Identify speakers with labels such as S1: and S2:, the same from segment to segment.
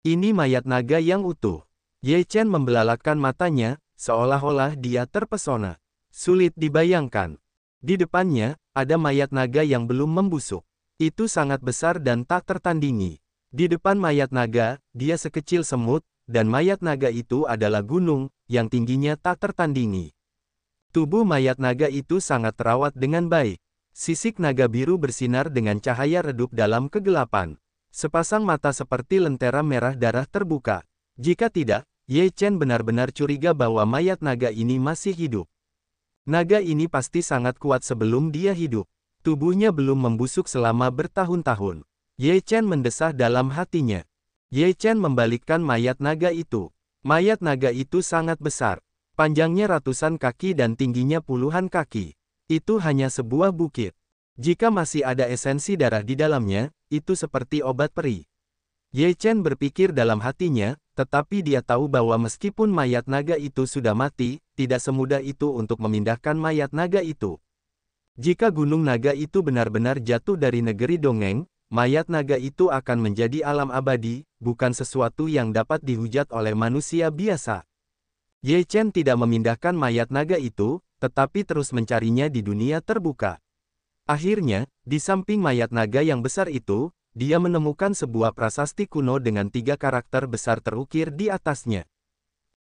S1: Ini mayat naga yang utuh. Ye Chen membelalakkan matanya, seolah-olah dia terpesona. Sulit dibayangkan. Di depannya, ada mayat naga yang belum membusuk. Itu sangat besar dan tak tertandingi. Di depan mayat naga, dia sekecil semut, dan mayat naga itu adalah gunung, yang tingginya tak tertandingi. Tubuh mayat naga itu sangat terawat dengan baik. Sisik naga biru bersinar dengan cahaya redup dalam kegelapan. Sepasang mata seperti lentera merah darah terbuka. Jika tidak, Ye Chen benar-benar curiga bahwa mayat naga ini masih hidup. Naga ini pasti sangat kuat sebelum dia hidup. Tubuhnya belum membusuk selama bertahun-tahun. Ye Chen mendesah dalam hatinya. Ye Chen membalikkan mayat naga itu. Mayat naga itu sangat besar. Panjangnya ratusan kaki dan tingginya puluhan kaki. Itu hanya sebuah bukit. Jika masih ada esensi darah di dalamnya, itu seperti obat peri. Ye Chen berpikir dalam hatinya, tetapi dia tahu bahwa meskipun mayat naga itu sudah mati, tidak semudah itu untuk memindahkan mayat naga itu. Jika gunung naga itu benar-benar jatuh dari negeri dongeng, mayat naga itu akan menjadi alam abadi, bukan sesuatu yang dapat dihujat oleh manusia biasa. Ye Chen tidak memindahkan mayat naga itu, tetapi terus mencarinya di dunia terbuka. Akhirnya, di samping mayat naga yang besar itu, dia menemukan sebuah prasasti kuno dengan 3 karakter besar terukir di atasnya.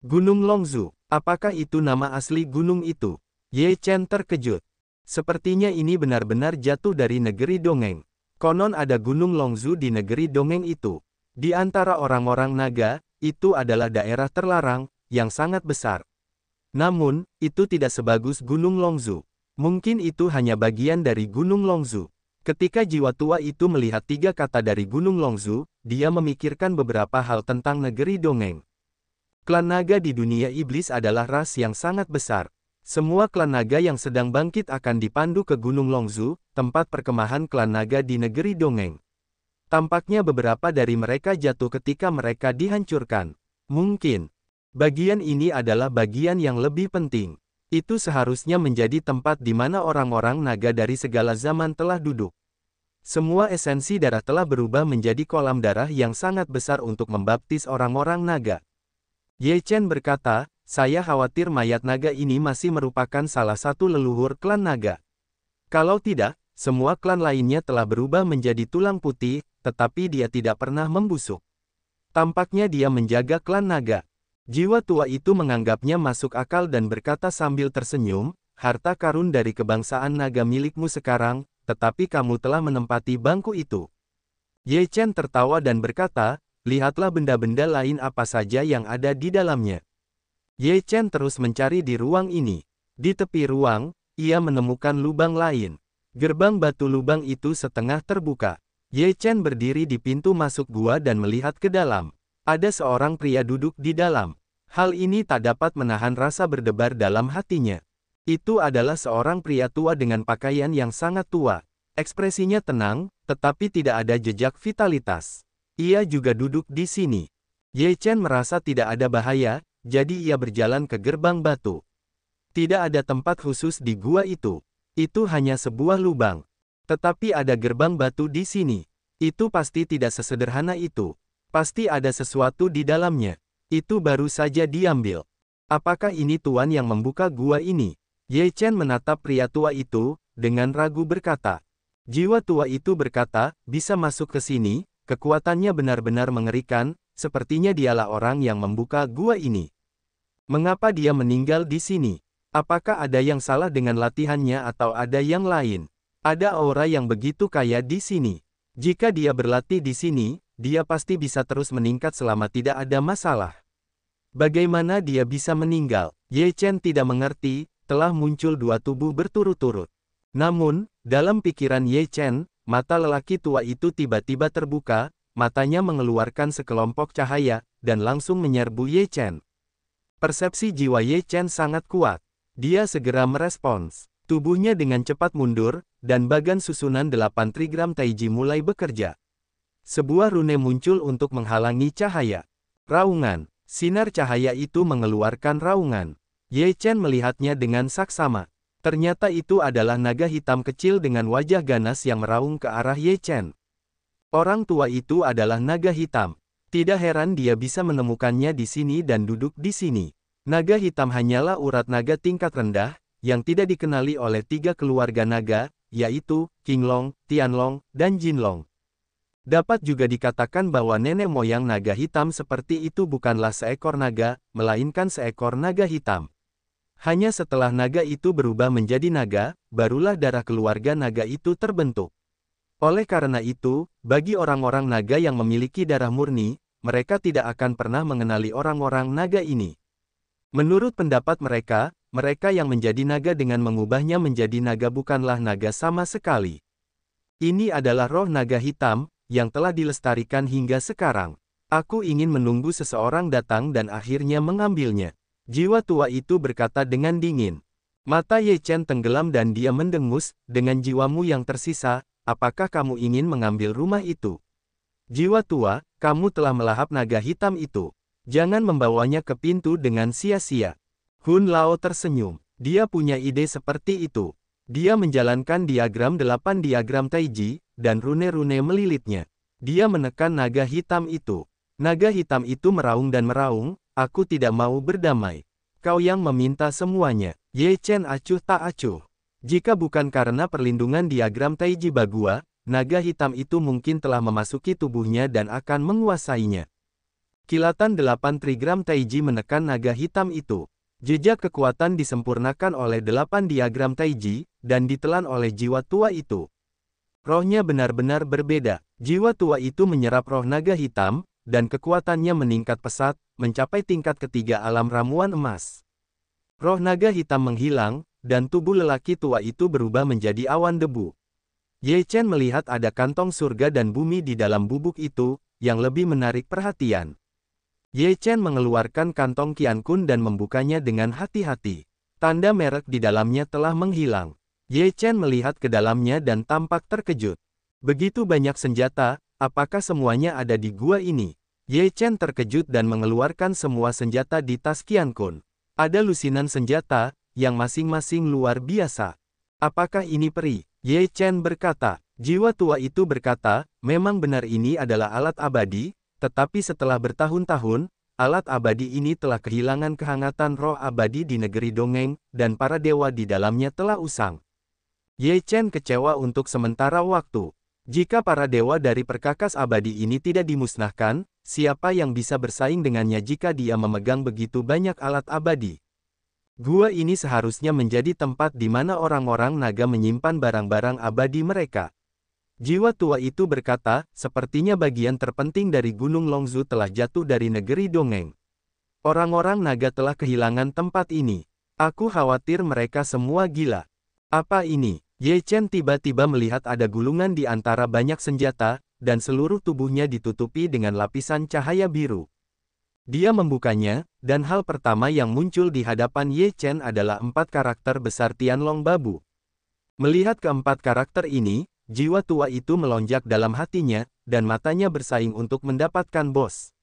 S1: Gunung Longzhu, apakah itu nama asli gunung itu? Ye Chen terkejut. Sepertinya ini benar-benar jatuh dari negeri dongeng. Konon ada Gunung Longzhu di negeri dongeng itu. Di antara orang-orang naga, itu adalah daerah terlarang, yang sangat besar. Namun, itu tidak sebagus Gunung Longzhu. Mungkin itu hanya bagian dari Gunung Longzhu. Ketika jiwa tua itu melihat 3 kata dari Gunung Longzhu, dia memikirkan beberapa hal tentang negeri dongeng. Klan naga di dunia iblis adalah ras yang sangat besar. Semua klan naga yang sedang bangkit akan dipandu ke Gunung Longzhu, tempat perkemahan klan naga di negeri dongeng. Tampaknya beberapa dari mereka jatuh ketika mereka dihancurkan. Mungkin bagian ini adalah bagian yang lebih penting. Itu seharusnya menjadi tempat di mana orang-orang naga dari segala zaman telah duduk. Semua esensi darah telah berubah menjadi kolam darah yang sangat besar untuk membaptis orang-orang naga. Ye Chen berkata, saya khawatir mayat naga ini masih merupakan salah satu leluhur klan naga. Kalau tidak, semua klan lainnya telah berubah menjadi tulang putih, tetapi dia tidak pernah membusuk. Tampaknya dia menjaga klan naga. Jiwa tua itu menganggapnya masuk akal dan berkata sambil tersenyum, harta karun dari kebangsaan naga milikmu sekarang, tetapi kamu telah menempati bangku itu. Ye Chen tertawa dan berkata, lihatlah benda-benda lain apa saja yang ada di dalamnya. Ye Chen terus mencari di ruang ini. Di tepi ruang, ia menemukan lubang lain. Gerbang batu lubang itu setengah terbuka. Ye Chen berdiri di pintu masuk gua dan melihat ke dalam. Ada seorang pria duduk di dalam. Hal ini tak dapat menahan rasa berdebar dalam hatinya. Itu adalah seorang pria tua dengan pakaian yang sangat tua. Ekspresinya tenang, tetapi tidak ada jejak vitalitas. Ia juga duduk di sini. Ye Chen merasa tidak ada bahaya, jadi ia berjalan ke gerbang batu. Tidak ada tempat khusus di gua itu. Itu hanya sebuah lubang. Tetapi ada gerbang batu di sini. Itu pasti tidak sesederhana itu. Pasti ada sesuatu di dalamnya. Itu baru saja diambil. Apakah ini tuan yang membuka gua ini? Ye Chen menatap pria tua itu, dengan ragu berkata. Jiwa tua itu berkata, bisa masuk ke sini, kekuatannya benar-benar mengerikan, sepertinya dialah orang yang membuka gua ini. Mengapa dia meninggal di sini? Apakah ada yang salah dengan latihannya atau ada yang lain? Ada aura yang begitu kaya di sini. Jika dia berlatih di sini, dia pasti bisa terus meningkat selama tidak ada masalah. Bagaimana dia bisa meninggal? Ye Chen tidak mengerti, telah muncul 2 tubuh berturut-turut. Namun, dalam pikiran Ye Chen, mata lelaki tua itu tiba-tiba terbuka, matanya mengeluarkan sekelompok cahaya, dan langsung menyerbu Ye Chen. Persepsi jiwa Ye Chen sangat kuat. Dia segera merespons. Tubuhnya dengan cepat mundur, dan bagan susunan 8 trigram Taiji mulai bekerja. Sebuah rune muncul untuk menghalangi cahaya. Raungan. Sinar cahaya itu mengeluarkan raungan. Ye Chen melihatnya dengan saksama. Ternyata itu adalah naga hitam kecil dengan wajah ganas yang meraung ke arah Ye Chen. Orang tua itu adalah naga hitam. Tidak heran dia bisa menemukannya di sini dan duduk di sini. Naga hitam hanyalah urat naga tingkat rendah, yang tidak dikenali oleh 3 keluarga naga, yaitu Qinglong, Tianlong, dan Jinlong. Dapat juga dikatakan bahwa nenek moyang naga hitam seperti itu bukanlah seekor naga, melainkan seekor naga hitam. Hanya setelah naga itu berubah menjadi naga, barulah darah keluarga naga itu terbentuk. Oleh karena itu, bagi orang-orang naga yang memiliki darah murni, mereka tidak akan pernah mengenali orang-orang naga ini. Menurut pendapat mereka, mereka yang menjadi naga dengan mengubahnya menjadi naga bukanlah naga sama sekali. Ini adalah roh naga hitam, yang telah dilestarikan hingga sekarang. Aku ingin menunggu seseorang datang dan akhirnya mengambilnya. Jiwa tua itu berkata dengan dingin. Mata Ye Chen tenggelam dan dia mendengus, dengan jiwamu yang tersisa, apakah kamu ingin mengambil rumah itu? Jiwa tua, kamu telah melahap naga hitam itu. Jangan membawanya ke pintu dengan sia-sia. Hun Lao tersenyum. Dia punya ide seperti itu. Dia menjalankan diagram 8 diagram Taiji, dan rune-rune melilitnya. Dia menekan naga hitam itu. Naga hitam itu meraung dan meraung, aku tidak mau berdamai. Kau yang meminta semuanya. Ye Chen acuh tak acuh. Jika bukan karena perlindungan diagram Taiji Bagua, naga hitam itu mungkin telah memasuki tubuhnya dan akan menguasainya. Kilatan 8 trigram Taiji menekan naga hitam itu. Jejak kekuatan disempurnakan oleh 8 diagram Taiji, dan ditelan oleh jiwa tua itu. Rohnya benar-benar berbeda. Jiwa tua itu menyerap roh naga hitam, dan kekuatannya meningkat pesat, mencapai tingkat ketiga alam ramuan emas. Roh naga hitam menghilang, dan tubuh lelaki tua itu berubah menjadi awan debu. Ye Chen melihat ada kantong surga dan bumi di dalam bubuk itu, yang lebih menarik perhatian. Ye Chen mengeluarkan kantong Qiankun dan membukanya dengan hati-hati. Tanda merek di dalamnya telah menghilang. Ye Chen melihat ke dalamnya dan tampak terkejut. Begitu banyak senjata, apakah semuanya ada di gua ini? Ye Chen terkejut dan mengeluarkan semua senjata di tas Qiankun. Ada lusinan senjata, yang masing-masing luar biasa. Apakah ini peri? Ye Chen berkata. Jiwa tua itu berkata, memang benar ini adalah alat abadi, tetapi setelah bertahun-tahun, alat abadi ini telah kehilangan kehangatan roh abadi di negeri dongeng, dan para dewa di dalamnya telah usang. Ye Chen kecewa untuk sementara waktu. Jika para dewa dari perkakas abadi ini tidak dimusnahkan, siapa yang bisa bersaing dengannya jika dia memegang begitu banyak alat abadi? Gua ini seharusnya menjadi tempat di mana orang-orang naga menyimpan barang-barang abadi mereka. Jiwa tua itu berkata, sepertinya bagian terpenting dari Gunung Longzu telah jatuh dari negeri dongeng. Orang-orang naga telah kehilangan tempat ini. Aku khawatir mereka semua gila. Apa ini? Ye Chen tiba-tiba melihat ada gulungan di antara banyak senjata, dan seluruh tubuhnya ditutupi dengan lapisan cahaya biru. Dia membukanya, dan hal pertama yang muncul di hadapan Ye Chen adalah 4 karakter besar Tianlong Babu. Melihat keempat karakter ini, jiwa tua itu melonjak dalam hatinya, dan matanya bersaing untuk mendapatkan bos.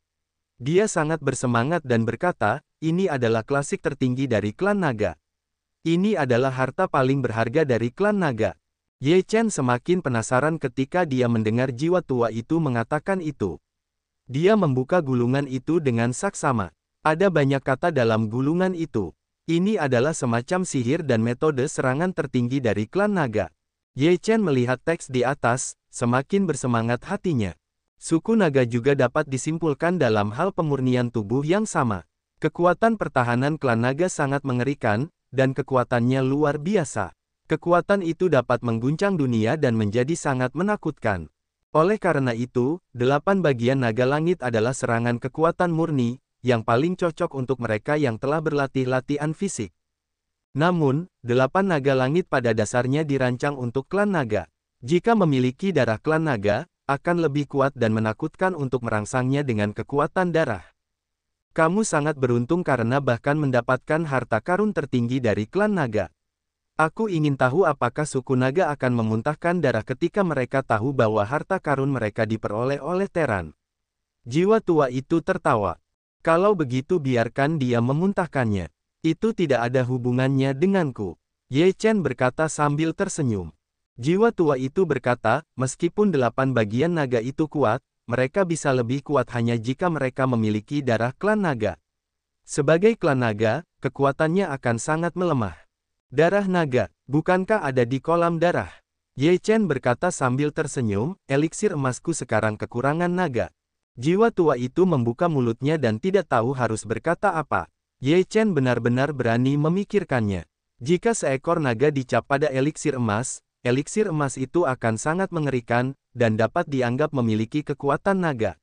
S1: Dia sangat bersemangat dan berkata, ini adalah klasik tertinggi dari klan naga. Ini adalah harta paling berharga dari klan naga. Ye Chen semakin penasaran ketika dia mendengar jiwa tua itu mengatakan itu. Dia membuka gulungan itu dengan saksama. Ada banyak kata dalam gulungan itu. Ini adalah semacam sihir dan metode serangan tertinggi dari klan naga. Ye Chen melihat teks di atas, semakin bersemangat hatinya. Suku naga juga dapat disimpulkan dalam hal pemurnian tubuh yang sama. Kekuatan pertahanan klan naga sangat mengerikan, dan kekuatannya luar biasa. Kekuatan itu dapat mengguncang dunia dan menjadi sangat menakutkan. Oleh karena itu, 8 bagian naga langit adalah serangan kekuatan murni, yang paling cocok untuk mereka yang telah berlatih latihan fisik. Namun, 8 naga langit pada dasarnya dirancang untuk klan naga. Jika memiliki darah klan naga, akan lebih kuat dan menakutkan untuk merangsangnya dengan kekuatan darah. Kamu sangat beruntung karena bahkan mendapatkan harta karun tertinggi dari klan naga. Aku ingin tahu apakah suku naga akan memuntahkan darah ketika mereka tahu bahwa harta karun mereka diperoleh oleh Teran. Jiwa tua itu tertawa. Kalau begitu biarkan dia memuntahkannya. Itu tidak ada hubungannya denganku. Ye Chen berkata sambil tersenyum. Jiwa tua itu berkata, meskipun 8 bagian naga itu kuat, mereka bisa lebih kuat hanya jika mereka memiliki darah klan naga. Sebagai klan naga, kekuatannya akan sangat melemah. Darah naga, bukankah ada di kolam darah? Ye Chen berkata sambil tersenyum, eliksir emasku sekarang kekurangan naga. Jiwa tua itu membuka mulutnya dan tidak tahu harus berkata apa. Ye Chen benar-benar berani memikirkannya. Jika seekor naga dicap pada eliksir emas itu akan sangat mengerikan, dan dapat dianggap memiliki kekuatan naga.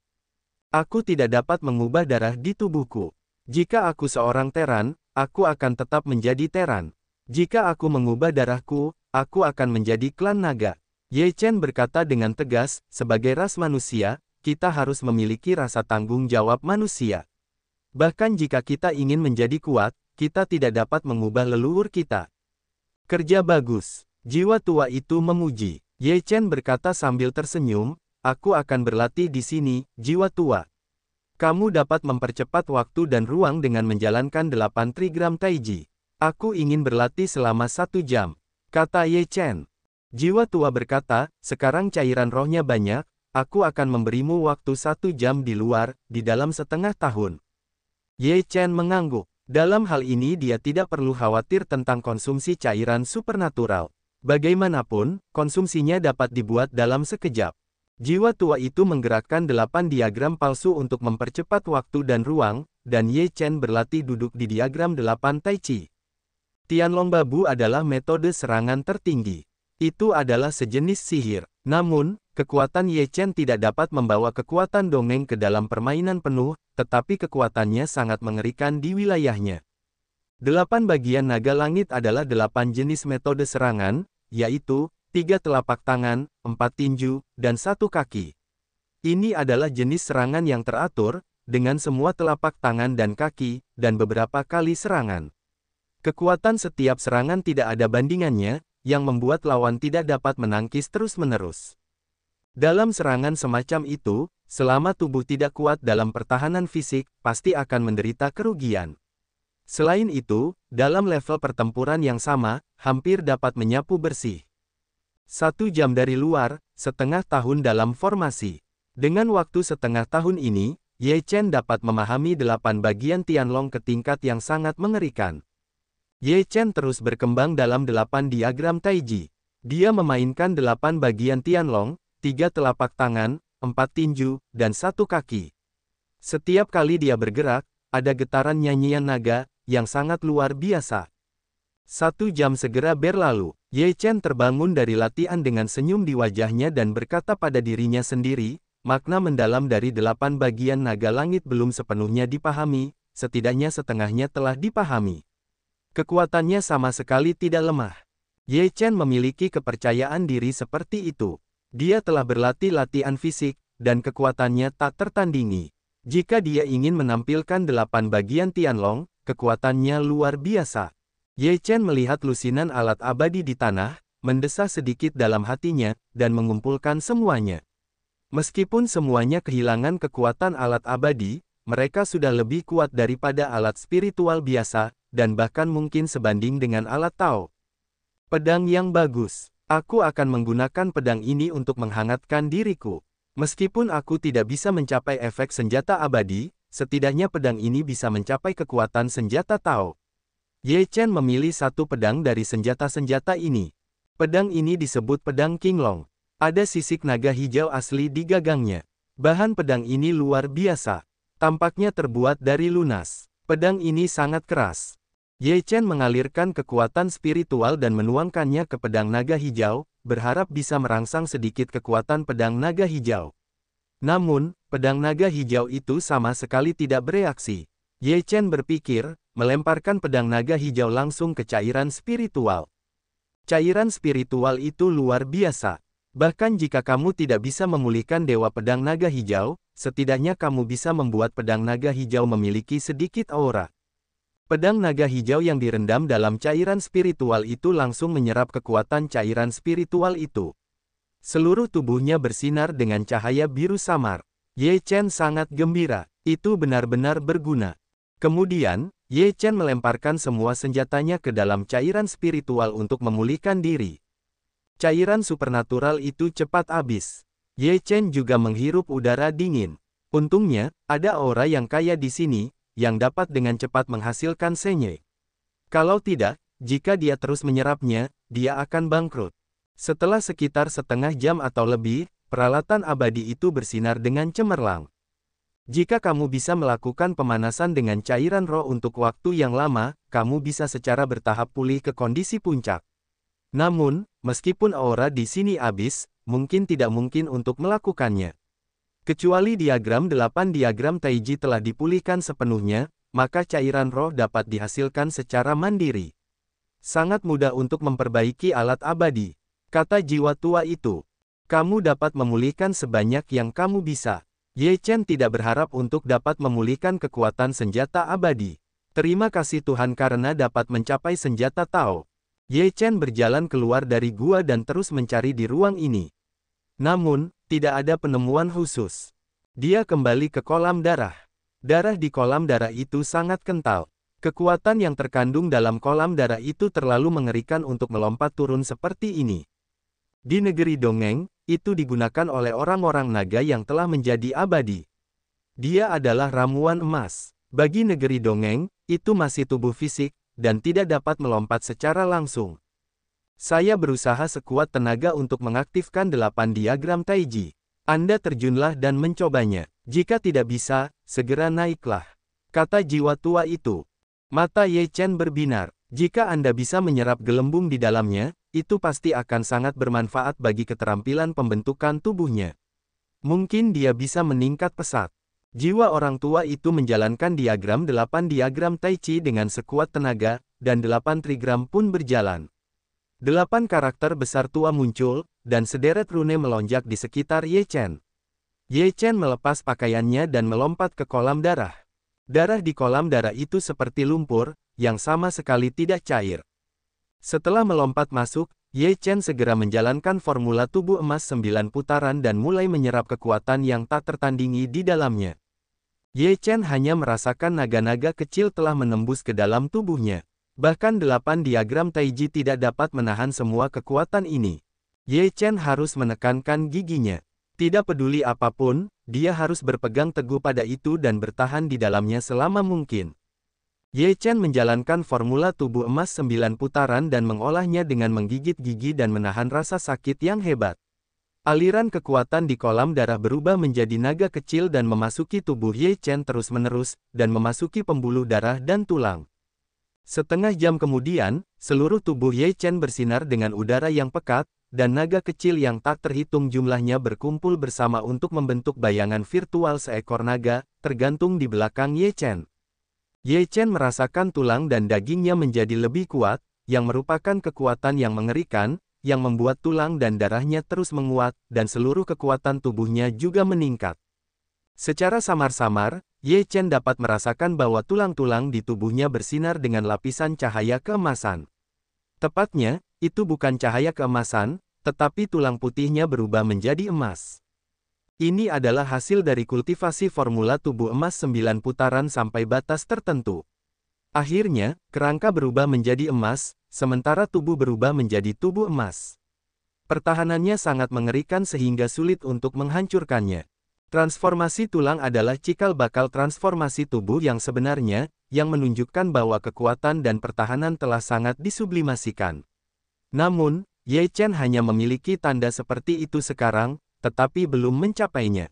S1: Aku tidak dapat mengubah darah di tubuhku. Jika aku seorang teran, aku akan tetap menjadi teran. Jika aku mengubah darahku, aku akan menjadi klan naga. Ye Chen berkata dengan tegas, sebagai ras manusia, kita harus memiliki rasa tanggung jawab manusia. Bahkan jika kita ingin menjadi kuat, kita tidak dapat mengubah leluhur kita. Kerja bagus. Jiwa tua itu memuji. Ye Chen berkata sambil tersenyum, aku akan berlatih di sini, jiwa tua. Kamu dapat mempercepat waktu dan ruang dengan menjalankan 8 trigram taiji. Aku ingin berlatih selama 1 jam, kata Ye Chen. Jiwa tua berkata, sekarang cairan rohnya banyak, aku akan memberimu waktu 1 jam di luar, di dalam setengah tahun. Ye Chen mengangguk. Dalam hal ini dia tidak perlu khawatir tentang konsumsi cairan supernatural. Bagaimanapun, konsumsinya dapat dibuat dalam sekejap. Jiwa tua itu menggerakkan 8 diagram palsu untuk mempercepat waktu dan ruang, dan Ye Chen berlatih duduk di diagram 8 Tai Chi. Tianlong Babu adalah metode serangan tertinggi. Itu adalah sejenis sihir. Namun, kekuatan Ye Chen tidak dapat membawa kekuatan dongeng ke dalam permainan penuh, tetapi kekuatannya sangat mengerikan di wilayahnya. 8 bagian naga langit adalah 8 jenis metode serangan, yaitu 3 telapak tangan, 4 tinju, dan 1 kaki. Ini adalah jenis serangan yang teratur, dengan semua telapak tangan dan kaki, dan beberapa kali serangan. Kekuatan setiap serangan tidak ada bandingannya, yang membuat lawan tidak dapat menangkis terus-menerus. Dalam serangan semacam itu, selama tubuh tidak kuat dalam pertahanan fisik, pasti akan menderita kerugian. Selain itu, dalam level pertempuran yang sama, hampir dapat menyapu bersih. 1 jam dari luar, setengah tahun dalam formasi. Dengan waktu setengah tahun ini, Ye Chen dapat memahami 8 bagian Tianlong ke tingkat yang sangat mengerikan. Ye Chen terus berkembang dalam 8 diagram Taiji. Dia memainkan 8 bagian Tianlong, 3 telapak tangan, 4 tinju, dan 1 kaki. Setiap kali dia bergerak, ada getaran nyanyian naga, yang sangat luar biasa. 1 jam segera berlalu. Ye Chen terbangun dari latihan dengan senyum di wajahnya dan berkata pada dirinya sendiri, makna mendalam dari 8 bagian naga langit belum sepenuhnya dipahami, setidaknya setengahnya telah dipahami. Kekuatannya sama sekali tidak lemah. Ye Chen memiliki kepercayaan diri seperti itu. Dia telah berlatih latihan fisik, dan kekuatannya tak tertandingi. Jika dia ingin menampilkan 8 bagian Tianlong, kekuatannya luar biasa. Ye Chen melihat lusinan alat abadi di tanah, mendesah sedikit dalam hatinya, dan mengumpulkan semuanya. Meskipun semuanya kehilangan kekuatan alat abadi, mereka sudah lebih kuat daripada alat spiritual biasa, dan bahkan mungkin sebanding dengan alat Tao. Pedang yang bagus. Aku akan menggunakan pedang ini untuk menghangatkan diriku. Meskipun aku tidak bisa mencapai efek senjata abadi, setidaknya pedang ini bisa mencapai kekuatan senjata Tao. Ye Chen memilih 1 pedang dari senjata-senjata ini. Pedang ini disebut pedang Qinglong. Ada sisik naga hijau asli di gagangnya. Bahan pedang ini luar biasa. Tampaknya terbuat dari lunas. Pedang ini sangat keras. Ye Chen mengalirkan kekuatan spiritual dan menuangkannya ke pedang naga hijau, berharap bisa merangsang sedikit kekuatan pedang naga hijau. Namun, pedang naga hijau itu sama sekali tidak bereaksi. Ye Chen berpikir, melemparkan pedang naga hijau langsung ke cairan spiritual. Cairan spiritual itu luar biasa. Bahkan jika kamu tidak bisa memulihkan dewa pedang naga hijau, setidaknya kamu bisa membuat pedang naga hijau memiliki sedikit aura. Pedang naga hijau yang direndam dalam cairan spiritual itu langsung menyerap kekuatan cairan spiritual itu. Seluruh tubuhnya bersinar dengan cahaya biru samar. Ye Chen sangat gembira. Itu benar-benar berguna. Kemudian, Ye Chen melemparkan semua senjatanya ke dalam cairan spiritual untuk memulihkan diri. Cairan supernatural itu cepat habis. Ye Chen juga menghirup udara dingin. Untungnya, ada aura yang kaya di sini, yang dapat dengan cepat menghasilkan senye. Kalau tidak, jika dia terus menyerapnya, dia akan bangkrut. Setelah sekitar setengah jam atau lebih, peralatan abadi itu bersinar dengan cemerlang. Jika kamu bisa melakukan pemanasan dengan cairan roh untuk waktu yang lama, kamu bisa secara bertahap pulih ke kondisi puncak. Namun, meskipun aura di sini habis, mungkin tidak mungkin untuk melakukannya. Kecuali diagram 8 diagram Taiji telah dipulihkan sepenuhnya, maka cairan roh dapat dihasilkan secara mandiri. Sangat mudah untuk memperbaiki alat abadi, kata jiwa tua itu. Kamu dapat memulihkan sebanyak yang kamu bisa. Ye Chen tidak berharap untuk dapat memulihkan kekuatan senjata abadi. Terima kasih Tuhan karena dapat mencapai senjata Tao. Ye Chen berjalan keluar dari gua dan terus mencari di ruang ini. Namun, tidak ada penemuan khusus. Dia kembali ke kolam darah. Darah di kolam darah itu sangat kental. Kekuatan yang terkandung dalam kolam darah itu terlalu mengerikan untuk melompat turun seperti ini. Di negeri dongeng, itu digunakan oleh orang-orang naga yang telah menjadi abadi. Dia adalah ramuan emas. Bagi negeri dongeng, itu masih tubuh fisik, dan tidak dapat melompat secara langsung. Saya berusaha sekuat tenaga untuk mengaktifkan 8 diagram Taiji. Anda terjunlah dan mencobanya. Jika tidak bisa, segera naiklah, kata jiwa tua itu. Mata Ye Chen berbinar. Jika Anda bisa menyerap gelembung di dalamnya, itu pasti akan sangat bermanfaat bagi keterampilan pembentukan tubuhnya. Mungkin dia bisa meningkat pesat. Jiwa orang tua itu menjalankan diagram 8 diagram Taiji dengan sekuat tenaga, dan 8 trigram pun berjalan. 8 karakter besar tua muncul, dan sederet rune melonjak di sekitar Ye Chen. Ye Chen melepas pakaiannya dan melompat ke kolam darah. Darah di kolam darah itu seperti lumpur, yang sama sekali tidak cair. Setelah melompat masuk, Ye Chen segera menjalankan formula tubuh emas 9 putaran dan mulai menyerap kekuatan yang tak tertandingi di dalamnya. Ye Chen hanya merasakan naga-naga kecil telah menembus ke dalam tubuhnya. Bahkan 8 diagram Taiji tidak dapat menahan semua kekuatan ini. Ye Chen harus menekankan giginya. Tidak peduli apapun, dia harus berpegang teguh pada itu dan bertahan di dalamnya selama mungkin. Ye Chen menjalankan formula tubuh emas 9 putaran dan mengolahnya dengan menggigit gigi dan menahan rasa sakit yang hebat. Aliran kekuatan di kolam darah berubah menjadi naga kecil dan memasuki tubuh Ye Chen terus-menerus, dan memasuki pembuluh darah dan tulang. Setengah jam kemudian, seluruh tubuh Ye Chen bersinar dengan udara yang pekat, dan naga kecil yang tak terhitung jumlahnya berkumpul bersama untuk membentuk bayangan virtual seekor naga, tergantung di belakang Ye Chen. Ye Chen merasakan tulang dan dagingnya menjadi lebih kuat, yang merupakan kekuatan yang mengerikan, yang membuat tulang dan darahnya terus menguat, dan seluruh kekuatan tubuhnya juga meningkat. Secara samar-samar, Ye Chen dapat merasakan bahwa tulang-tulang di tubuhnya bersinar dengan lapisan cahaya keemasan. Tepatnya, itu bukan cahaya keemasan, tetapi tulang putihnya berubah menjadi emas. Ini adalah hasil dari kultivasi formula tubuh emas 9 putaran sampai batas tertentu. Akhirnya, kerangka berubah menjadi emas, sementara tubuh berubah menjadi tubuh emas. Pertahanannya sangat mengerikan sehingga sulit untuk menghancurkannya. Transformasi tulang adalah cikal bakal transformasi tubuh yang sebenarnya, yang menunjukkan bahwa kekuatan dan pertahanan telah sangat disublimasikan. Namun, Ye Chen hanya memiliki tanda seperti itu sekarang, tetapi belum mencapainya.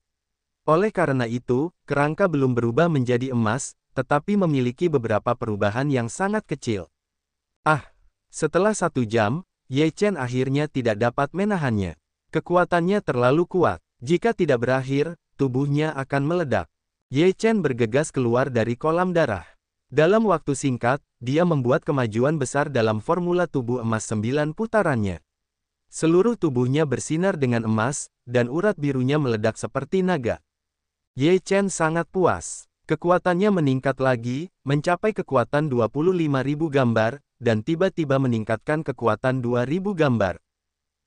S1: Oleh karena itu, kerangka belum berubah menjadi emas, tetapi memiliki beberapa perubahan yang sangat kecil. Setelah 1 jam, Ye Chen akhirnya tidak dapat menahannya. Kekuatannya terlalu kuat. Jika tidak berakhir, tubuhnya akan meledak. Ye Chen bergegas keluar dari kolam darah. Dalam waktu singkat, dia membuat kemajuan besar dalam formula tubuh emas 9 putarannya. Seluruh tubuhnya bersinar dengan emas, dan urat birunya meledak seperti naga. Ye Chen sangat puas. Kekuatannya meningkat lagi, mencapai kekuatan 25.000 gambar, dan tiba-tiba meningkatkan kekuatan 2.000 gambar.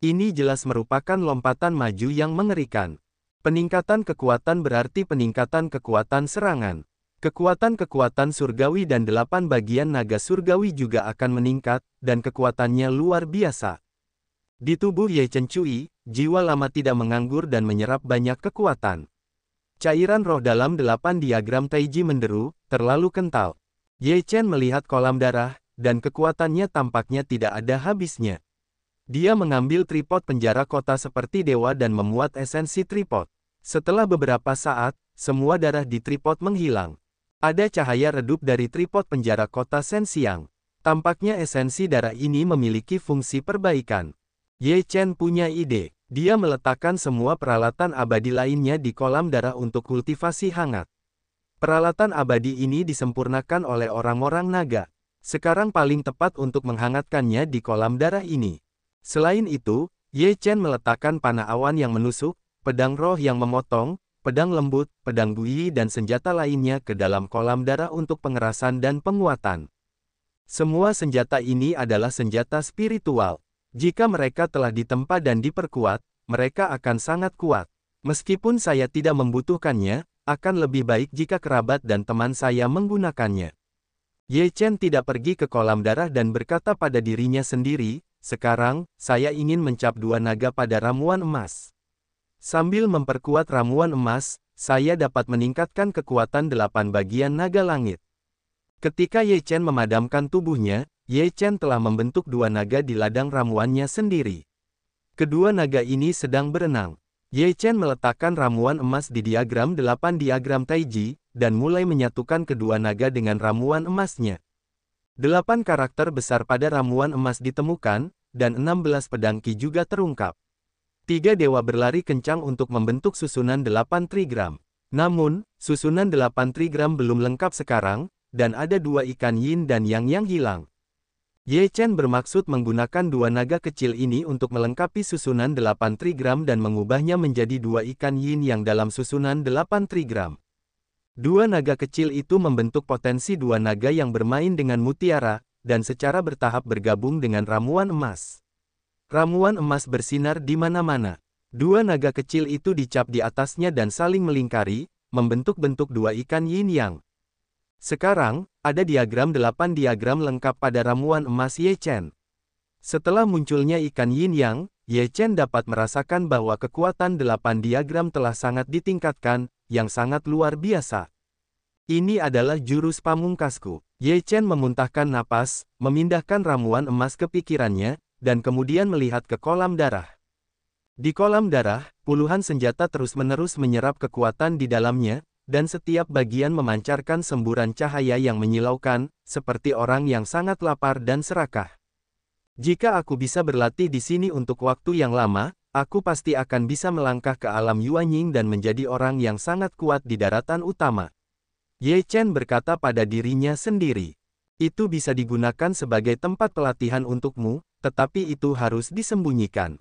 S1: Ini jelas merupakan lompatan maju yang mengerikan. Peningkatan kekuatan berarti peningkatan kekuatan serangan. Kekuatan-kekuatan surgawi dan 8 bagian naga surgawi juga akan meningkat, dan kekuatannya luar biasa. Di tubuh Ye Chen Cui, jiwa lama tidak menganggur dan menyerap banyak kekuatan. Cairan roh dalam 8 diagram Taiji menderu, terlalu kental. Ye Chen melihat kolam darah, dan kekuatannya tampaknya tidak ada habisnya. Dia mengambil tripod penjara kota seperti dewa dan memuat esensi tripod. Setelah beberapa saat, semua darah di tripod menghilang. Ada cahaya redup dari tripod penjara kota Sensiang. Tampaknya esensi darah ini memiliki fungsi perbaikan. Ye Chen punya ide. Dia meletakkan semua peralatan abadi lainnya di kolam darah untuk kultivasi hangat. Peralatan abadi ini disempurnakan oleh orang-orang naga. Sekarang paling tepat untuk menghangatkannya di kolam darah ini. Selain itu, Ye Chen meletakkan panah awan yang menusuk, pedang roh yang memotong, pedang lembut, pedang bui dan senjata lainnya ke dalam kolam darah untuk pengerasan dan penguatan. Semua senjata ini adalah senjata spiritual. Jika mereka telah ditempa dan diperkuat, mereka akan sangat kuat. Meskipun saya tidak membutuhkannya, akan lebih baik jika kerabat dan teman saya menggunakannya. Ye Chen tidak pergi ke kolam darah dan berkata pada dirinya sendiri, sekarang, saya ingin mencap 2 naga pada ramuan emas. Sambil memperkuat ramuan emas, saya dapat meningkatkan kekuatan 8 bagian naga langit. Ketika Ye Chen memadamkan tubuhnya, Ye Chen telah membentuk 2 naga di ladang ramuannya sendiri. Kedua naga ini sedang berenang. Ye Chen meletakkan ramuan emas di diagram 8 diagram Taiji, dan mulai menyatukan kedua naga dengan ramuan emasnya. 8 karakter besar pada ramuan emas ditemukan, dan 16 pedang Qi juga terungkap. 3 dewa berlari kencang untuk membentuk susunan 8 trigram. Namun, susunan 8 trigram belum lengkap sekarang, dan ada 2 ikan yin dan yang hilang. Ye Chen bermaksud menggunakan 2 naga kecil ini untuk melengkapi susunan 8 trigram dan mengubahnya menjadi 2 ikan yin yang dalam susunan 8 trigram. 2 naga kecil itu membentuk potensi 2 naga yang bermain dengan mutiara, dan secara bertahap bergabung dengan ramuan emas. Ramuan emas bersinar di mana-mana. 2 naga kecil itu dicap di atasnya dan saling melingkari, membentuk bentuk 2 ikan yin yang. Sekarang, ada diagram 8 diagram lengkap pada ramuan emas Ye Chen. Setelah munculnya ikan yin yang, Ye Chen dapat merasakan bahwa kekuatan 8 diagram telah sangat ditingkatkan, yang sangat luar biasa. Ini adalah jurus pamungkasku. Ye Chen memuntahkan napas, memindahkan ramuan emas ke pikirannya, dan kemudian melihat ke kolam darah. Di kolam darah, puluhan senjata terus-menerus menyerap kekuatan di dalamnya, dan setiap bagian memancarkan semburan cahaya yang menyilaukan, seperti orang yang sangat lapar dan serakah. Jika aku bisa berlatih di sini untuk waktu yang lama, aku pasti akan bisa melangkah ke alam Yuanying dan menjadi orang yang sangat kuat di daratan utama. Ye Chen berkata pada dirinya sendiri. Itu bisa digunakan sebagai tempat pelatihan untukmu, tetapi itu harus disembunyikan.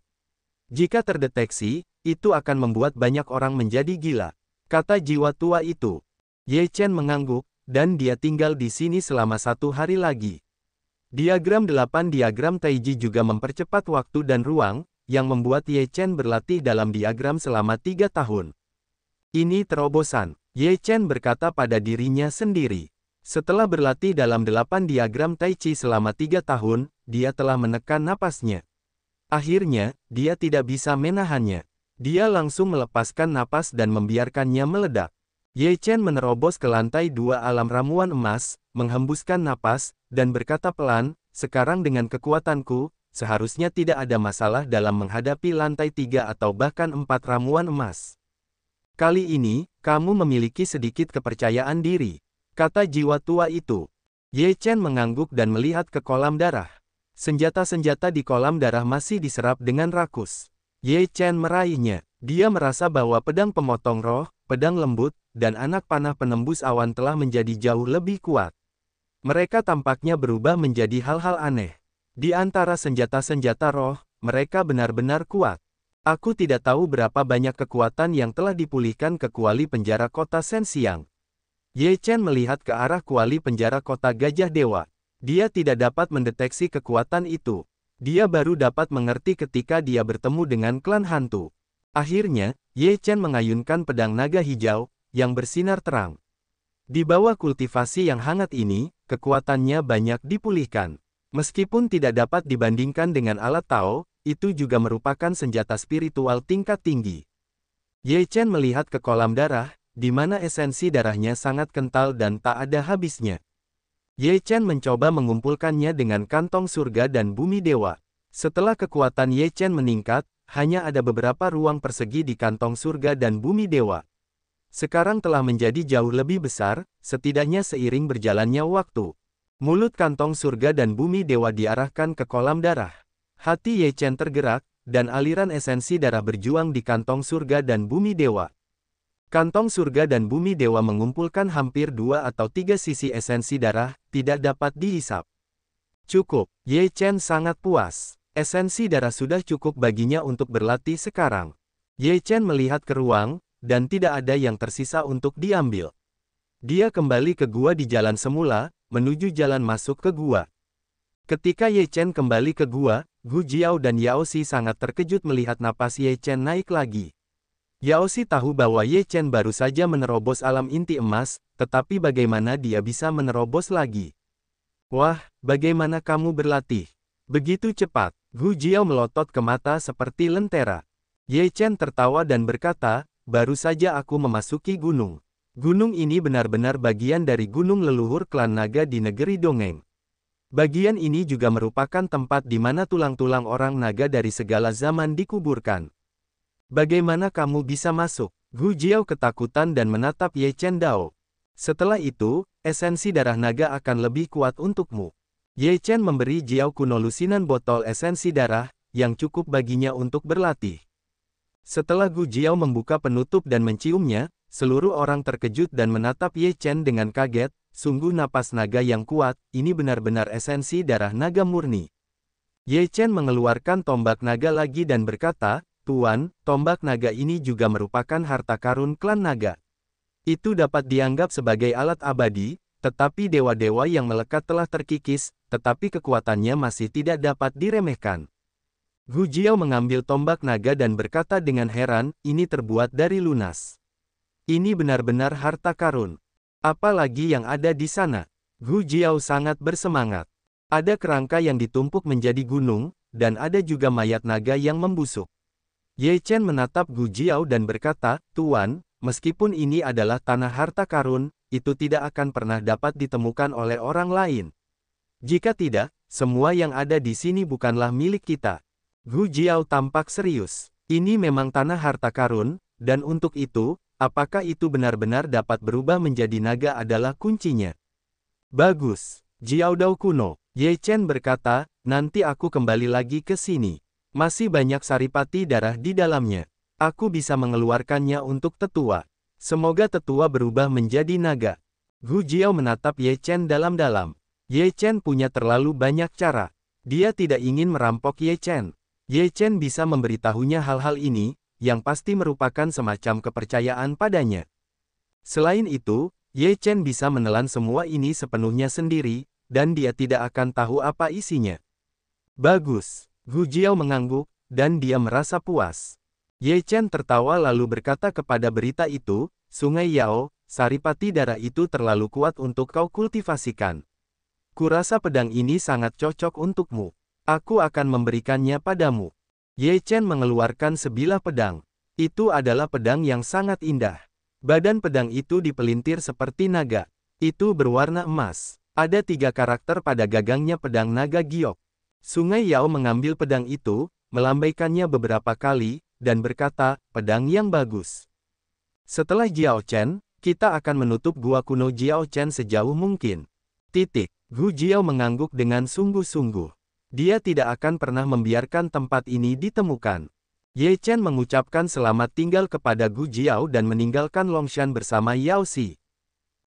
S1: Jika terdeteksi, itu akan membuat banyak orang menjadi gila. Kata jiwa tua itu. Ye Chen mengangguk, dan dia tinggal di sini selama 1 hari lagi. Diagram 8 diagram Taiji juga mempercepat waktu dan ruang, yang membuat Ye Chen berlatih dalam diagram selama 3 tahun. Ini terobosan, Ye Chen berkata pada dirinya sendiri. Setelah berlatih dalam 8 diagram Tai Chi selama 3 tahun, dia telah menekan napasnya. Akhirnya, dia tidak bisa menahannya. Dia langsung melepaskan napas dan membiarkannya meledak. Ye Chen menerobos ke lantai 2 alam ramuan emas, menghembuskan napas, dan berkata pelan, sekarang dengan kekuatanku, seharusnya tidak ada masalah dalam menghadapi lantai 3 atau bahkan 4 ramuan emas. Kali ini, kamu memiliki sedikit kepercayaan diri, kata jiwa tua itu. Ye Chen mengangguk dan melihat ke kolam darah. Senjata-senjata di kolam darah masih diserap dengan rakus. Ye Chen meraihnya. Dia merasa bahwa pedang pemotong roh, pedang lembut, dan anak panah penembus awan telah menjadi jauh lebih kuat. Mereka tampaknya berubah menjadi hal-hal aneh. Di antara senjata-senjata roh, mereka benar-benar kuat. Aku tidak tahu berapa banyak kekuatan yang telah dipulihkan ke kuali penjara kota Sensiang. Ye Chen melihat ke arah kuali penjara kota Gajah Dewa. Dia tidak dapat mendeteksi kekuatan itu. Dia baru dapat mengerti ketika dia bertemu dengan klan hantu. Akhirnya, Ye Chen mengayunkan pedang naga hijau, yang bersinar terang. Di bawah kultivasi yang hangat ini, kekuatannya banyak dipulihkan. Meskipun tidak dapat dibandingkan dengan alat Tao, itu juga merupakan senjata spiritual tingkat tinggi. Ye Chen melihat ke kolam darah, di mana esensi darahnya sangat kental dan tak ada habisnya. Ye Chen mencoba mengumpulkannya dengan kantong surga dan bumi dewa. Setelah kekuatan Ye Chen meningkat, hanya ada beberapa ruang persegi di kantong surga dan bumi dewa. Sekarang telah menjadi jauh lebih besar, setidaknya seiring berjalannya waktu. Mulut kantong surga dan bumi dewa diarahkan ke kolam darah. Hati Ye Chen tergerak, dan aliran esensi darah berjuang di kantong surga dan bumi dewa. Kantong surga dan bumi dewa mengumpulkan hampir 2 atau 3 sisi esensi darah, tidak dapat dihisap. Cukup, Ye Chen sangat puas. Esensi darah sudah cukup baginya untuk berlatih sekarang. Ye Chen melihat ke ruang, dan tidak ada yang tersisa untuk diambil. Dia kembali ke gua di jalan semula, menuju jalan masuk ke gua. Ketika Ye Chen kembali ke gua, Gu Jiao dan Yao Xi sangat terkejut melihat napas Ye Chen naik lagi. Yao Xi tahu bahwa Ye Chen baru saja menerobos alam inti emas, tetapi bagaimana dia bisa menerobos lagi? Wah, bagaimana kamu berlatih? Begitu cepat. Gu Jiao melotot ke mata seperti lentera. Ye Chen tertawa dan berkata, baru saja aku memasuki gunung. Gunung ini benar-benar bagian dari gunung leluhur klan naga di negeri dongeng. Bagian ini juga merupakan tempat di mana tulang-tulang orang naga dari segala zaman dikuburkan. Bagaimana kamu bisa masuk? Gu Jiao ketakutan dan menatap Ye Chen Dao. Setelah itu, esensi darah naga akan lebih kuat untukmu. Ye Chen memberi Jiao kuno lusinan botol esensi darah, yang cukup baginya untuk berlatih. Setelah Gu Jiao membuka penutup dan menciumnya, seluruh orang terkejut dan menatap Ye Chen dengan kaget, sungguh napas naga yang kuat, ini benar-benar esensi darah naga murni. Ye Chen mengeluarkan tombak naga lagi dan berkata, Tuan, tombak naga ini juga merupakan harta karun klan naga. Itu dapat dianggap sebagai alat abadi, tetapi dewa-dewa yang melekat telah terkikis, tetapi kekuatannya masih tidak dapat diremehkan. Gu Jiao mengambil tombak naga dan berkata dengan heran, ini terbuat dari lunas. Ini benar-benar harta karun. Apalagi yang ada di sana. Gu Jiao sangat bersemangat. Ada kerangka yang ditumpuk menjadi gunung, dan ada juga mayat naga yang membusuk. Ye Chen menatap Gu Jiao dan berkata, Tuan, meskipun ini adalah tanah harta karun, itu tidak akan pernah dapat ditemukan oleh orang lain. Jika tidak, semua yang ada di sini bukanlah milik kita. Gu Jiao tampak serius. Ini memang tanah harta karun, dan untuk itu, apakah itu benar-benar dapat berubah menjadi naga adalah kuncinya. Bagus, Jiao Dao kuno. Ye Chen berkata, nanti aku kembali lagi ke sini. Masih banyak saripati darah di dalamnya. Aku bisa mengeluarkannya untuk tetua. Semoga tetua berubah menjadi naga. Gu Jiao menatap Ye Chen dalam-dalam. Ye Chen punya terlalu banyak cara. Dia tidak ingin merampok Ye Chen. Ye Chen bisa memberitahunya hal-hal ini, yang pasti merupakan semacam kepercayaan padanya. Selain itu, Ye Chen bisa menelan semua ini sepenuhnya sendiri, dan dia tidak akan tahu apa isinya. Bagus, Gu Jiao mengangguk, dan dia merasa puas. Ye Chen tertawa lalu berkata kepada berita itu, Sungai Yao, saripati darah itu terlalu kuat untuk kau kultivasikan. Kurasa pedang ini sangat cocok untukmu. Aku akan memberikannya padamu. Ye Chen mengeluarkan sebilah pedang. Itu adalah pedang yang sangat indah. Badan pedang itu dipelintir seperti naga. Itu berwarna emas. Ada 3 karakter pada gagangnya pedang naga giok. Sungai Yao mengambil pedang itu, melambaikannya beberapa kali, dan berkata, pedang yang bagus. Setelah Jiao Chen, kita akan menutup gua kuno Jiao Chen sejauh mungkin. Titik. Gu Jiao mengangguk dengan sungguh-sungguh. Dia tidak akan pernah membiarkan tempat ini ditemukan. Ye Chen mengucapkan selamat tinggal kepada Gu Jiao dan meninggalkan Longshan bersama Yao Xi.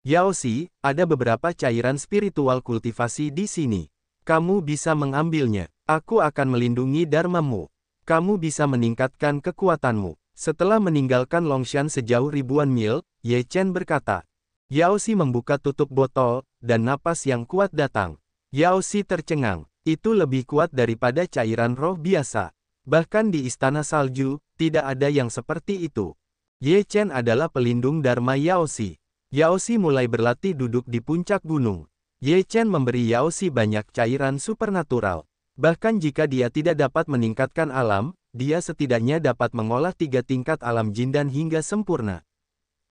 S1: Yao Xi, ada beberapa cairan spiritual kultivasi di sini. Kamu bisa mengambilnya. Aku akan melindungi dharmamu. Kamu bisa meningkatkan kekuatanmu. Setelah meninggalkan Longshan sejauh ribuan mil, Ye Chen berkata. Yao Xi membuka tutup botol, dan napas yang kuat datang. Yao Xi tercengang. Itu lebih kuat daripada cairan roh biasa. Bahkan di Istana Salju, tidak ada yang seperti itu. Ye Chen adalah pelindung Dharma Yao Xi. Yao Xi mulai berlatih duduk di puncak gunung. Ye Chen memberi Yao Xi banyak cairan supernatural. Bahkan jika dia tidak dapat meningkatkan alam, dia setidaknya dapat mengolah 3 tingkat alam jin dan hingga sempurna.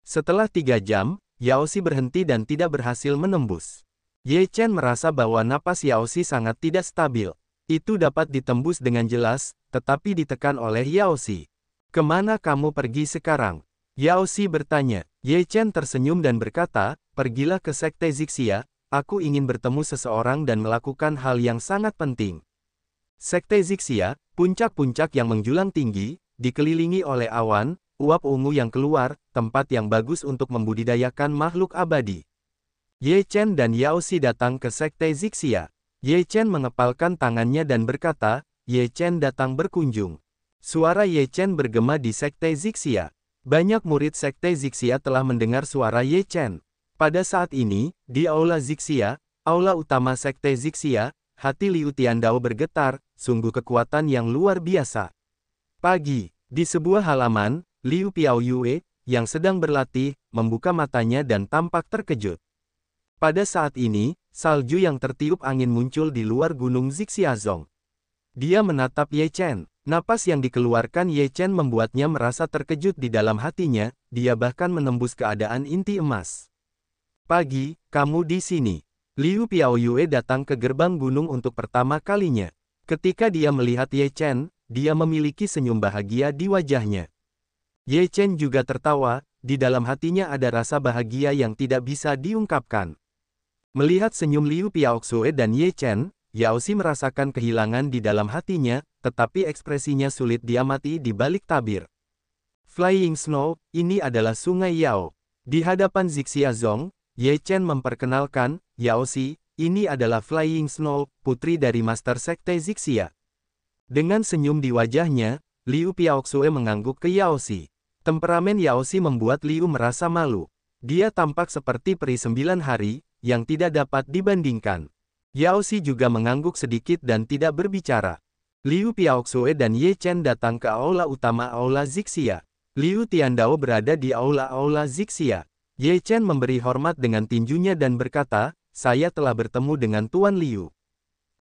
S1: Setelah 3 jam, Yao Xi berhenti dan tidak berhasil menembus. Ye Chen merasa bahwa napas Yao Xi sangat tidak stabil. Itu dapat ditembus dengan jelas, tetapi ditekan oleh Yao Xi. "Kemana kamu pergi sekarang?" Yao Xi bertanya. Ye Chen tersenyum dan berkata, "Pergilah ke Sekte Zixia, aku ingin bertemu seseorang dan melakukan hal yang sangat penting." Sekte Zixia, puncak-puncak yang menjulang tinggi, dikelilingi oleh awan, uap ungu yang keluar, tempat yang bagus untuk membudidayakan makhluk abadi. Ye Chen dan Yao Xi datang ke Sekte Zixia. Ye Chen mengepalkan tangannya dan berkata, "Ye Chen datang berkunjung." Suara Ye Chen bergema di Sekte Zixia. Banyak murid Sekte Zixia telah mendengar suara Ye Chen. Pada saat ini, di Aula Zixia, aula utama Sekte Zixia, hati Liu Tiandao bergetar, sungguh kekuatan yang luar biasa. Pagi, di sebuah halaman, Liu Piaoyue, yang sedang berlatih, membuka matanya dan tampak terkejut. Pada saat ini, salju yang tertiup angin muncul di luar gunung Zixiazong. Dia menatap Ye Chen. Napas yang dikeluarkan Ye Chen membuatnya merasa terkejut di dalam hatinya, dia bahkan menembus keadaan inti emas. "Pagi, kamu di sini." Liu Piaoyue datang ke gerbang gunung untuk pertama kalinya. Ketika dia melihat Ye Chen, dia memiliki senyum bahagia di wajahnya. Ye Chen juga tertawa, di dalam hatinya ada rasa bahagia yang tidak bisa diungkapkan. Melihat senyum Liu Piaoxue dan Ye Chen, Yao Xi merasakan kehilangan di dalam hatinya, tetapi ekspresinya sulit diamati di balik tabir. "Flying Snow, ini adalah Sungai Yao." Di hadapan Zixiazong, Ye Chen memperkenalkan, "Yao Xi, ini adalah Flying Snow, putri dari Master Sekte Zixia." Dengan senyum di wajahnya, Liu Piaoxue mengangguk ke Yao Xi. Temperamen Yao Xi membuat Liu merasa malu. Dia tampak seperti peri 9 hari, yang tidak dapat dibandingkan. Yao Xi juga mengangguk sedikit dan tidak berbicara. Liu Piaoxue dan Ye Chen datang ke aula utama Aula Zixia. Liu Tiandao berada di Aula Zixia. Ye Chen memberi hormat dengan tinjunya dan berkata, "Saya telah bertemu dengan Tuan Liu."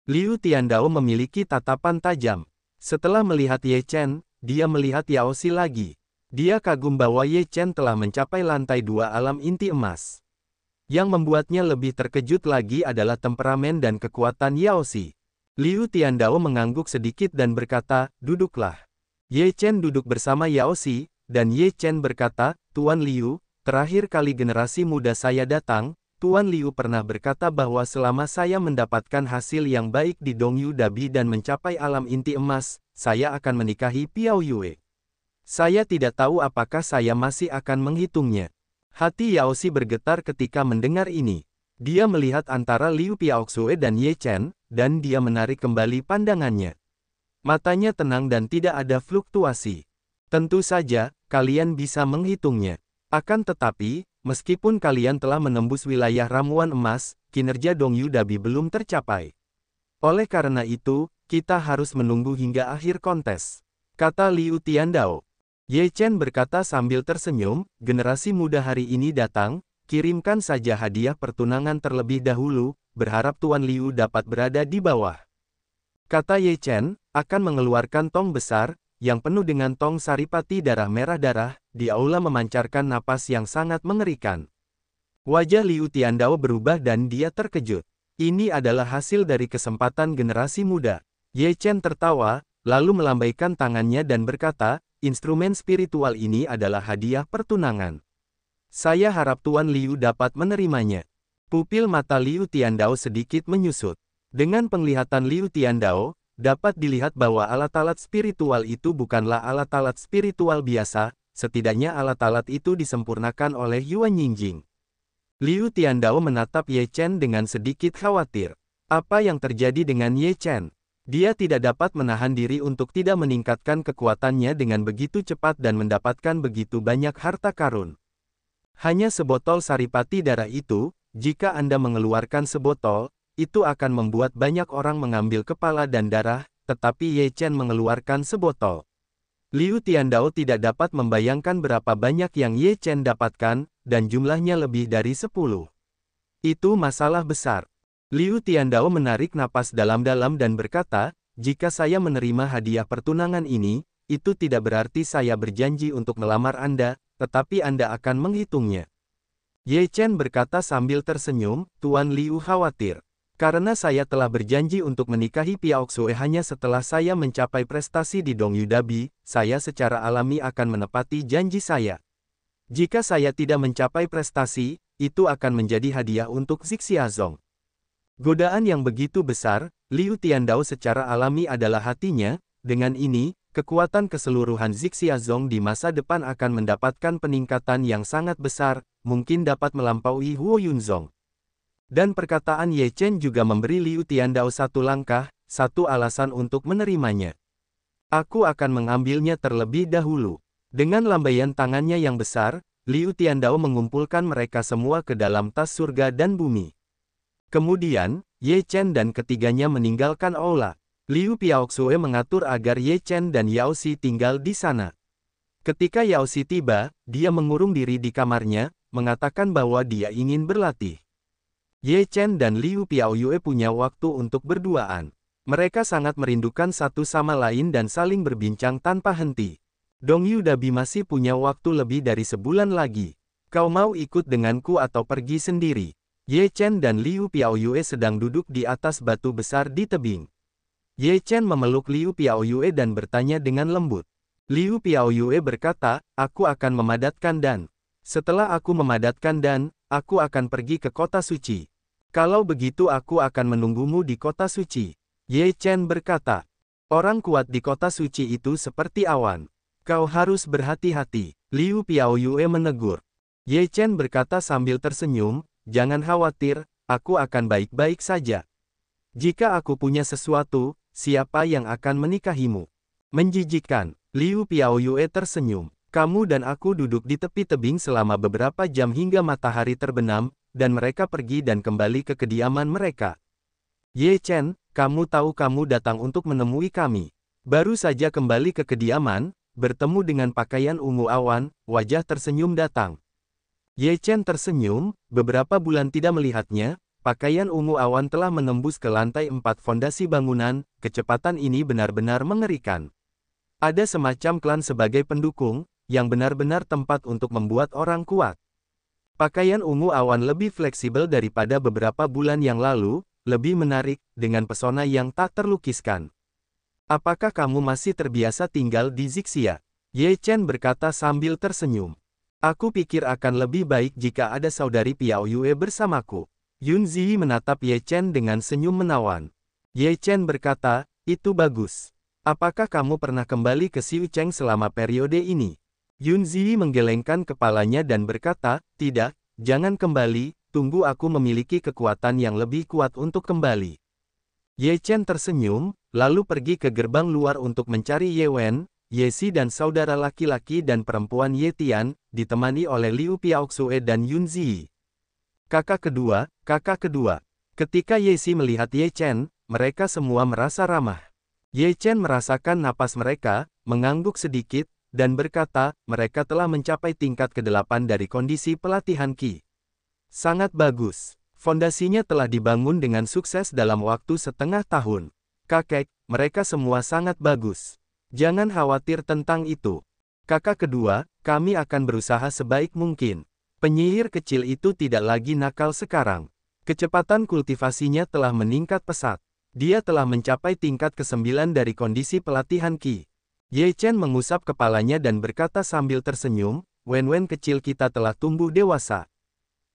S1: Liu Tiandao memiliki tatapan tajam. Setelah melihat Ye Chen, dia melihat Yao Xi lagi. Dia kagum bahwa Ye Chen telah mencapai lantai 2 alam inti emas. Yang membuatnya lebih terkejut lagi adalah temperamen dan kekuatan Yao Xi. Liu Tiandao mengangguk sedikit dan berkata, "Duduklah." Ye Chen duduk bersama Yao Xi, dan Ye Chen berkata, "Tuan Liu, terakhir kali generasi muda saya datang, Tuan Liu pernah berkata bahwa selama saya mendapatkan hasil yang baik di Dongyu Dabi dan mencapai alam inti emas, saya akan menikahi Piaoyue. Saya tidak tahu apakah saya masih akan menghitungnya." Hati Yao Xi bergetar ketika mendengar ini. Dia melihat antara Liu Piaoxue dan Ye Chen, dan dia menarik kembali pandangannya. Matanya tenang dan tidak ada fluktuasi. "Tentu saja, kalian bisa menghitungnya. Akan tetapi, meskipun kalian telah menembus wilayah ramuan emas, kinerja Dongyu Dabi belum tercapai. Oleh karena itu, kita harus menunggu hingga akhir kontes," kata Liu Tiandao. Ye Chen berkata sambil tersenyum, "Generasi muda hari ini datang, kirimkan saja hadiah pertunangan terlebih dahulu, berharap Tuan Liu dapat berada di bawah." Kata Ye Chen, akan mengeluarkan tong besar, yang penuh dengan tong saripati darah merah darah, di aula memancarkan napas yang sangat mengerikan. Wajah Liu Tiandao berubah dan dia terkejut. Ini adalah hasil dari kesempatan generasi muda. Ye Chen tertawa, lalu melambaikan tangannya dan berkata, "Instrumen spiritual ini adalah hadiah pertunangan. Saya harap Tuan Liu dapat menerimanya." Pupil mata Liu Tiandao sedikit menyusut. Dengan penglihatan Liu Tiandao, dapat dilihat bahwa alat-alat spiritual itu bukanlah alat-alat spiritual biasa, setidaknya alat-alat itu disempurnakan oleh Yuan Yingjing. Liu Tiandao menatap Ye Chen dengan sedikit khawatir. Apa yang terjadi dengan Ye Chen? Dia tidak dapat menahan diri untuk tidak meningkatkan kekuatannya dengan begitu cepat dan mendapatkan begitu banyak harta karun. Hanya sebotol saripati darah itu, jika Anda mengeluarkan sebotol, itu akan membuat banyak orang mengambil kepala dan darah, tetapi Ye Chen mengeluarkan sebotol. Liu Tiandao tidak dapat membayangkan berapa banyak yang Ye Chen dapatkan, dan jumlahnya lebih dari 10. Itu masalah besar. Liu Tiandao menarik napas dalam-dalam dan berkata, jika saya menerima hadiah pertunangan ini, itu tidak berarti saya berjanji untuk melamar Anda, tetapi Anda akan menghitungnya. Ye Chen berkata sambil tersenyum, Tuan Liu khawatir. Karena saya telah berjanji untuk menikahi Piao Xue hanya setelah saya mencapai prestasi di Dongyu Dabi, saya secara alami akan menepati janji saya. Jika saya tidak mencapai prestasi, itu akan menjadi hadiah untuk Zixiazong. Godaan yang begitu besar, Liu Tiandao secara alami adalah hatinya, dengan ini, kekuatan keseluruhan Zixiazong di masa depan akan mendapatkan peningkatan yang sangat besar, mungkin dapat melampaui Huo Yunzong. Dan perkataan Ye Chen juga memberi Liu Tiandao satu langkah, satu alasan untuk menerimanya. Aku akan mengambilnya terlebih dahulu. Dengan lambaian tangannya yang besar, Liu Tiandao mengumpulkan mereka semua ke dalam tas surga dan bumi. Kemudian, Ye Chen dan ketiganya meninggalkan aula. Liu Piaoxue mengatur agar Ye Chen dan Yao Xi tinggal di sana. Ketika Yao Xi tiba, dia mengurung diri di kamarnya, mengatakan bahwa dia ingin berlatih. Ye Chen dan Liu Piaoyue punya waktu untuk berduaan. Mereka sangat merindukan satu sama lain dan saling berbincang tanpa henti. Dongyu Dabi masih punya waktu lebih dari sebulan lagi. Kau mau ikut denganku atau pergi sendiri? Ye Chen dan Liu Piaoyue sedang duduk di atas batu besar di tebing. Ye Chen memeluk Liu Piaoyue dan bertanya dengan lembut. Liu Piaoyue berkata, aku akan memadatkan Dan. Setelah aku memadatkan Dan, aku akan pergi ke kota suci. Kalau begitu aku akan menunggumu di kota suci. Ye Chen berkata, orang kuat di kota suci itu seperti awan. Kau harus berhati-hati. Liu Piaoyue menegur. Ye Chen berkata sambil tersenyum, jangan khawatir, aku akan baik-baik saja. Jika aku punya sesuatu, siapa yang akan menikahimu? Menjijikkan. Liu Piaoyue tersenyum. Kamu dan aku duduk di tepi tebing selama beberapa jam hingga matahari terbenam, dan mereka pergi dan kembali ke kediaman mereka. Ye Chen, kamu tahu kamu datang untuk menemui kami. Baru saja kembali ke kediaman, bertemu dengan pakaian ungu awan, wajah tersenyum datang. Ye Chen tersenyum, beberapa bulan tidak melihatnya, pakaian ungu awan telah menembus ke lantai 4 fondasi bangunan, kecepatan ini benar-benar mengerikan. Ada semacam klan sebagai pendukung, yang benar-benar tempat untuk membuat orang kuat. Pakaian ungu awan lebih fleksibel daripada beberapa bulan yang lalu, lebih menarik, dengan pesona yang tak terlukiskan. Apakah kamu masih terbiasa tinggal di Zixia? Ye Chen berkata sambil tersenyum. Aku pikir akan lebih baik jika ada saudari Piaoyue bersamaku. Yun Zi menatap Ye Chen dengan senyum menawan. Ye Chen berkata, itu bagus. Apakah kamu pernah kembali ke Xiu Cheng selama periode ini? Yun Zi menggelengkan kepalanya dan berkata, tidak, jangan kembali, tunggu aku memiliki kekuatan yang lebih kuat untuk kembali. Ye Chen tersenyum, lalu pergi ke gerbang luar untuk mencari Ye Wen, Ye Xi dan saudara laki-laki dan perempuan Ye Tian, ditemani oleh Liu Piaoxue dan Yun Zi. Kakak kedua. Ketika Ye Xi melihat Ye Chen, mereka semua merasa ramah. Ye Chen merasakan napas mereka, mengangguk sedikit, dan berkata, mereka telah mencapai tingkat ke-8 dari kondisi pelatihan Qi. Sangat bagus. Fondasinya telah dibangun dengan sukses dalam waktu setengah tahun. Kakek, mereka semua sangat bagus. Jangan khawatir tentang itu. Kakak kedua, kami akan berusaha sebaik mungkin. Penyihir kecil itu tidak lagi nakal sekarang. Kecepatan kultivasinya telah meningkat pesat. Dia telah mencapai tingkat ke-9 dari kondisi pelatihan Qi. Ye Chen mengusap kepalanya dan berkata sambil tersenyum, Wen-Wen kecil kita telah tumbuh dewasa.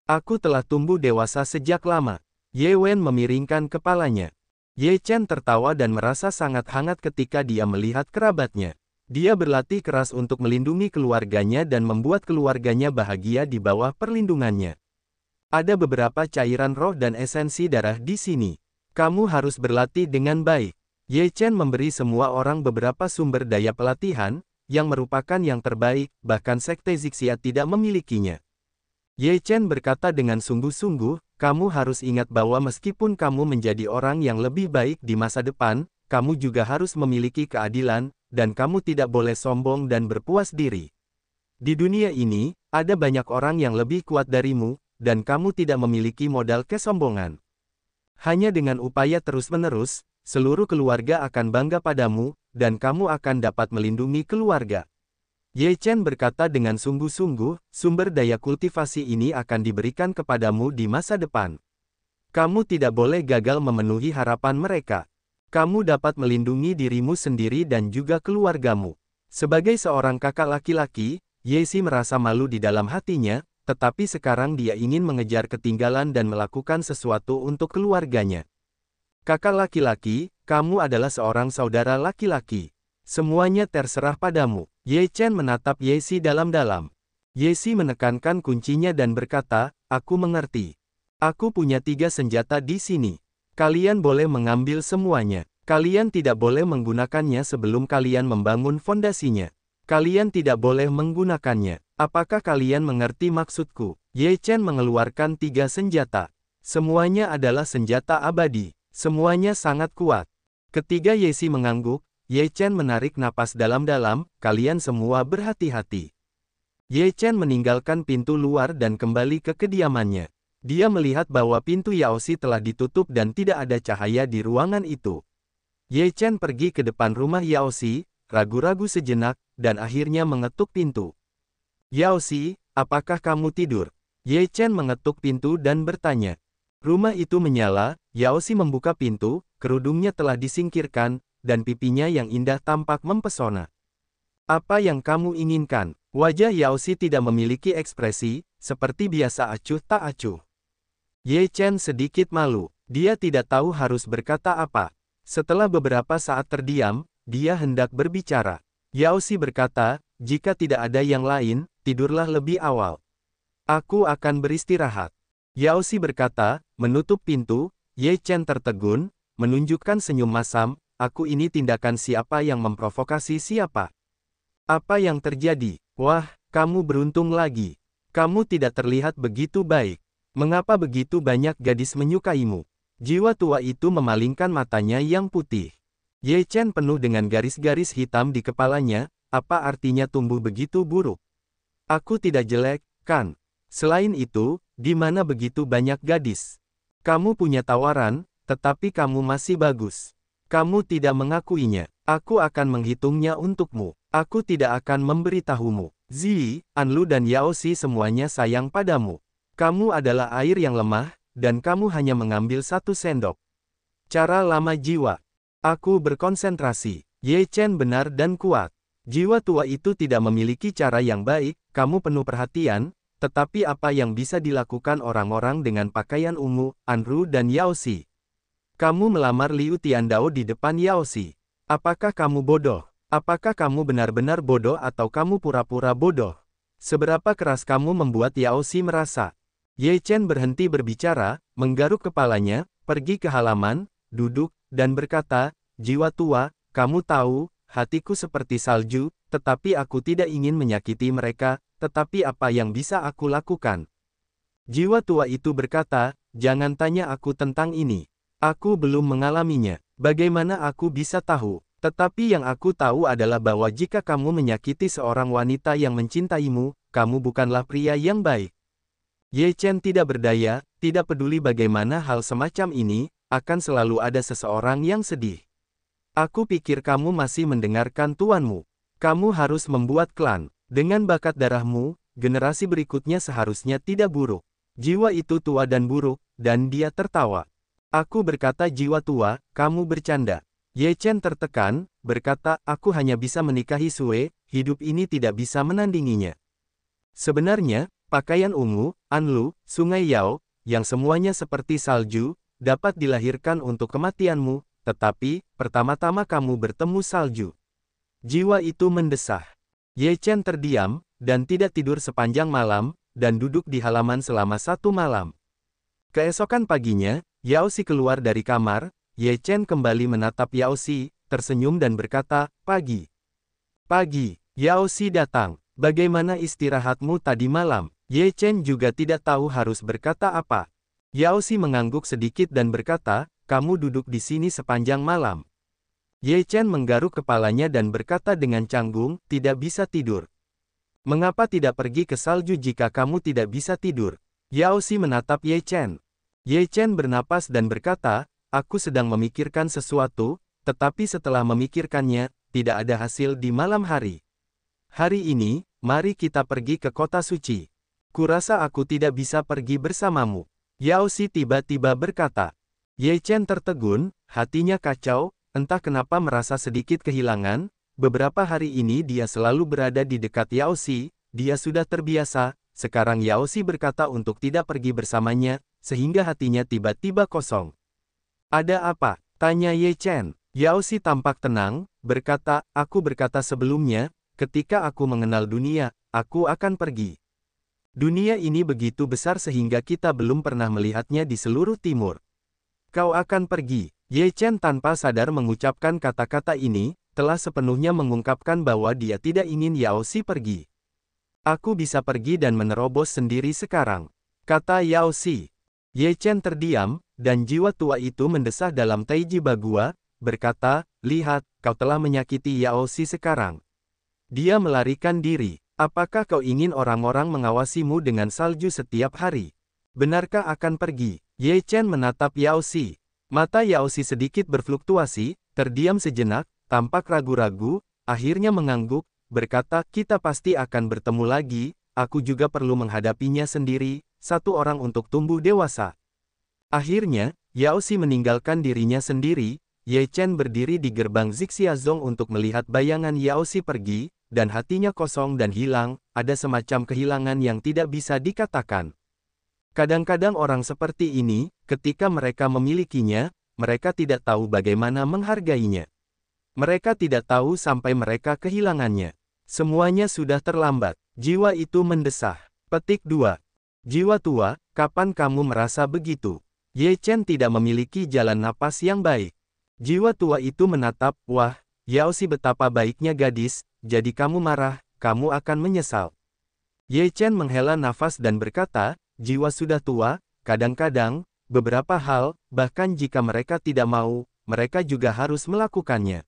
S1: Aku telah tumbuh dewasa sejak lama. Ye Wen memiringkan kepalanya. Ye Chen tertawa dan merasa sangat hangat ketika dia melihat kerabatnya. Dia berlatih keras untuk melindungi keluarganya dan membuat keluarganya bahagia di bawah perlindungannya. Ada beberapa cairan roh dan esensi darah di sini. Kamu harus berlatih dengan baik. Ye Chen memberi semua orang beberapa sumber daya pelatihan, yang merupakan yang terbaik, bahkan Sekte Zixia tidak memilikinya. Ye Chen berkata dengan sungguh-sungguh, kamu harus ingat bahwa meskipun kamu menjadi orang yang lebih baik di masa depan, kamu juga harus memiliki keadilan, dan kamu tidak boleh sombong dan berpuas diri. Di dunia ini, ada banyak orang yang lebih kuat darimu, dan kamu tidak memiliki modal kesombongan. Hanya dengan upaya terus-menerus, seluruh keluarga akan bangga padamu, dan kamu akan dapat melindungi keluarga. Ye Chen berkata dengan sungguh-sungguh, sumber daya kultivasi ini akan diberikan kepadamu di masa depan. Kamu tidak boleh gagal memenuhi harapan mereka. Kamu dapat melindungi dirimu sendiri dan juga keluargamu. Sebagai seorang kakak laki-laki, Ye Xi merasa malu di dalam hatinya, tetapi sekarang dia ingin mengejar ketinggalan dan melakukan sesuatu untuk keluarganya. Kakak laki-laki, kamu adalah seorang saudara laki-laki. Semuanya terserah padamu. Ye Chen menatap Ye Xi dalam-dalam. Ye Xi menekankan kuncinya dan berkata, aku mengerti. Aku punya 3 senjata di sini. Kalian boleh mengambil semuanya. Kalian tidak boleh menggunakannya sebelum kalian membangun fondasinya. Kalian tidak boleh menggunakannya. Apakah kalian mengerti maksudku? Ye Chen mengeluarkan 3 senjata. Semuanya adalah senjata abadi. Semuanya sangat kuat. Ketika Ye Xi mengangguk, Ye Chen menarik napas dalam-dalam, kalian semua berhati-hati. Ye Chen meninggalkan pintu luar dan kembali ke kediamannya. Dia melihat bahwa pintu Yao Xi telah ditutup dan tidak ada cahaya di ruangan itu. Ye Chen pergi ke depan rumah Yao Xi, ragu-ragu sejenak, dan akhirnya mengetuk pintu. Yao Xi, apakah kamu tidur? Ye Chen mengetuk pintu dan bertanya. Rumah itu menyala, Yao Xi membuka pintu, kerudungnya telah disingkirkan, dan pipinya yang indah tampak mempesona. Apa yang kamu inginkan? Wajah Yao Xi tidak memiliki ekspresi, seperti biasa acuh tak acuh. Ye Chen sedikit malu. Dia tidak tahu harus berkata apa. Setelah beberapa saat terdiam, dia hendak berbicara. Yao Xi berkata, jika tidak ada yang lain, tidurlah lebih awal. Aku akan beristirahat. Yao Xi berkata, menutup pintu. Ye Chen tertegun, menunjukkan senyum masam. Aku ini tindakan siapa yang memprovokasi siapa? Apa yang terjadi? Wah, kamu beruntung lagi. Kamu tidak terlihat begitu baik. Mengapa begitu banyak gadis menyukaimu? Jiwa tua itu memalingkan matanya yang putih. Ye Chen penuh dengan garis-garis hitam di kepalanya, apa artinya tumbuh begitu buruk? Aku tidak jelek, kan? Selain itu, di mana begitu banyak gadis? Kamu punya tawaran, tetapi kamu masih bagus. Kamu tidak mengakuinya. Aku akan menghitungnya untukmu. Aku tidak akan memberitahumu. Zi, Anlu dan Yao Xi semuanya sayang padamu. Kamu adalah air yang lemah, dan kamu hanya mengambil 1 sendok. Cara lama jiwa. Aku berkonsentrasi. Ye Chen benar dan kuat. Jiwa tua itu tidak memiliki cara yang baik, kamu penuh perhatian, tetapi apa yang bisa dilakukan orang-orang dengan pakaian ungu, Anru dan Yao Xi? Kamu melamar Liu Tiandao di depan Yao Xi. Apakah kamu bodoh? Apakah kamu benar-benar bodoh atau kamu pura-pura bodoh? Seberapa keras kamu membuat Yao Xi merasa? Ye Chen berhenti berbicara, menggaruk kepalanya, pergi ke halaman, duduk, dan berkata, jiwa tua, kamu tahu, hatiku seperti salju, tetapi aku tidak ingin menyakiti mereka, tetapi apa yang bisa aku lakukan? Jiwa tua itu berkata, jangan tanya aku tentang ini. Aku belum mengalaminya. Bagaimana aku bisa tahu? Tetapi yang aku tahu adalah bahwa jika kamu menyakiti seorang wanita yang mencintaimu, kamu bukanlah pria yang baik. Ye Chen tidak berdaya, tidak peduli bagaimana hal semacam ini, akan selalu ada seseorang yang sedih. Aku pikir kamu masih mendengarkan tuanmu. Kamu harus membuat klan. Dengan bakat darahmu, generasi berikutnya seharusnya tidak buruk. Jiwa itu tua dan buruk, dan dia tertawa. Aku berkata jiwa tua, kamu bercanda. Ye Chen tertekan, berkata, aku hanya bisa menikahi Sue, hidup ini tidak bisa menandinginya. Sebenarnya, pakaian ungu, Anlu, Sungai Yao, yang semuanya seperti salju, dapat dilahirkan untuk kematianmu, tetapi, pertama-tama kamu bertemu salju. Jiwa itu mendesah. Ye Chen terdiam, dan tidak tidur sepanjang malam, dan duduk di halaman selama 1 malam. Keesokan paginya, Yao Xi keluar dari kamar, Ye Chen kembali menatap Yao Xi, tersenyum dan berkata, pagi. Pagi, Yao Xi datang. Bagaimana istirahatmu tadi malam? Ye Chen juga tidak tahu harus berkata apa. Yao Xi mengangguk sedikit dan berkata, kamu duduk di sini sepanjang malam. Ye Chen menggaruk kepalanya dan berkata dengan canggung, tidak bisa tidur. Mengapa tidak pergi ke salju jika kamu tidak bisa tidur? Yao Xi menatap Ye Chen. Ye Chen bernapas dan berkata, aku sedang memikirkan sesuatu, tetapi setelah memikirkannya, tidak ada hasil di malam hari. Hari ini, mari kita pergi ke kota suci. Kurasa aku tidak bisa pergi bersamamu. Yao Xi tiba-tiba berkata. Ye Chen tertegun, hatinya kacau, entah kenapa merasa sedikit kehilangan. Beberapa hari ini dia selalu berada di dekat Yao Xi, dia sudah terbiasa. Sekarang Yao Xi berkata untuk tidak pergi bersamanya, sehingga hatinya tiba-tiba kosong. Ada apa? Tanya Ye Chen. Yao Xi tampak tenang, berkata, aku berkata sebelumnya, ketika aku mengenal dunia, aku akan pergi. Dunia ini begitu besar sehingga kita belum pernah melihatnya di seluruh timur. Kau akan pergi. Ye Chen tanpa sadar mengucapkan kata-kata ini, telah sepenuhnya mengungkapkan bahwa dia tidak ingin Yao Xi pergi. Aku bisa pergi dan menerobos sendiri sekarang, kata Yao Xi. Ye Chen terdiam, dan jiwa tua itu mendesah dalam Taiji Bagua, berkata, lihat, kau telah menyakiti Yao Xi sekarang. Dia melarikan diri. Apakah kau ingin orang-orang mengawasimu dengan salju setiap hari? Benarkah akan pergi? Ye Chen menatap Yao Xi. Mata Yao Xi sedikit berfluktuasi, terdiam sejenak, tampak ragu-ragu, akhirnya mengangguk, berkata, kita pasti akan bertemu lagi, aku juga perlu menghadapinya sendiri, satu orang untuk tumbuh dewasa. Akhirnya, Yao Xi meninggalkan dirinya sendiri. Ye Chen berdiri di gerbang Zixiazong untuk melihat bayangan Yao Xi pergi, dan hatinya kosong dan hilang, ada semacam kehilangan yang tidak bisa dikatakan. Kadang-kadang orang seperti ini, ketika mereka memilikinya, mereka tidak tahu bagaimana menghargainya. Mereka tidak tahu sampai mereka kehilangannya. Semuanya sudah terlambat. Jiwa itu mendesah. Petik 2. Jiwa tua, kapan kamu merasa begitu? Ye Chen tidak memiliki jalan napas yang baik. Jiwa tua itu menatap, wah, Yao Xi betapa baiknya gadis, jadi kamu marah, kamu akan menyesal. Ye Chen menghela nafas dan berkata, jiwa sudah tua, kadang-kadang, beberapa hal, bahkan jika mereka tidak mau, mereka juga harus melakukannya.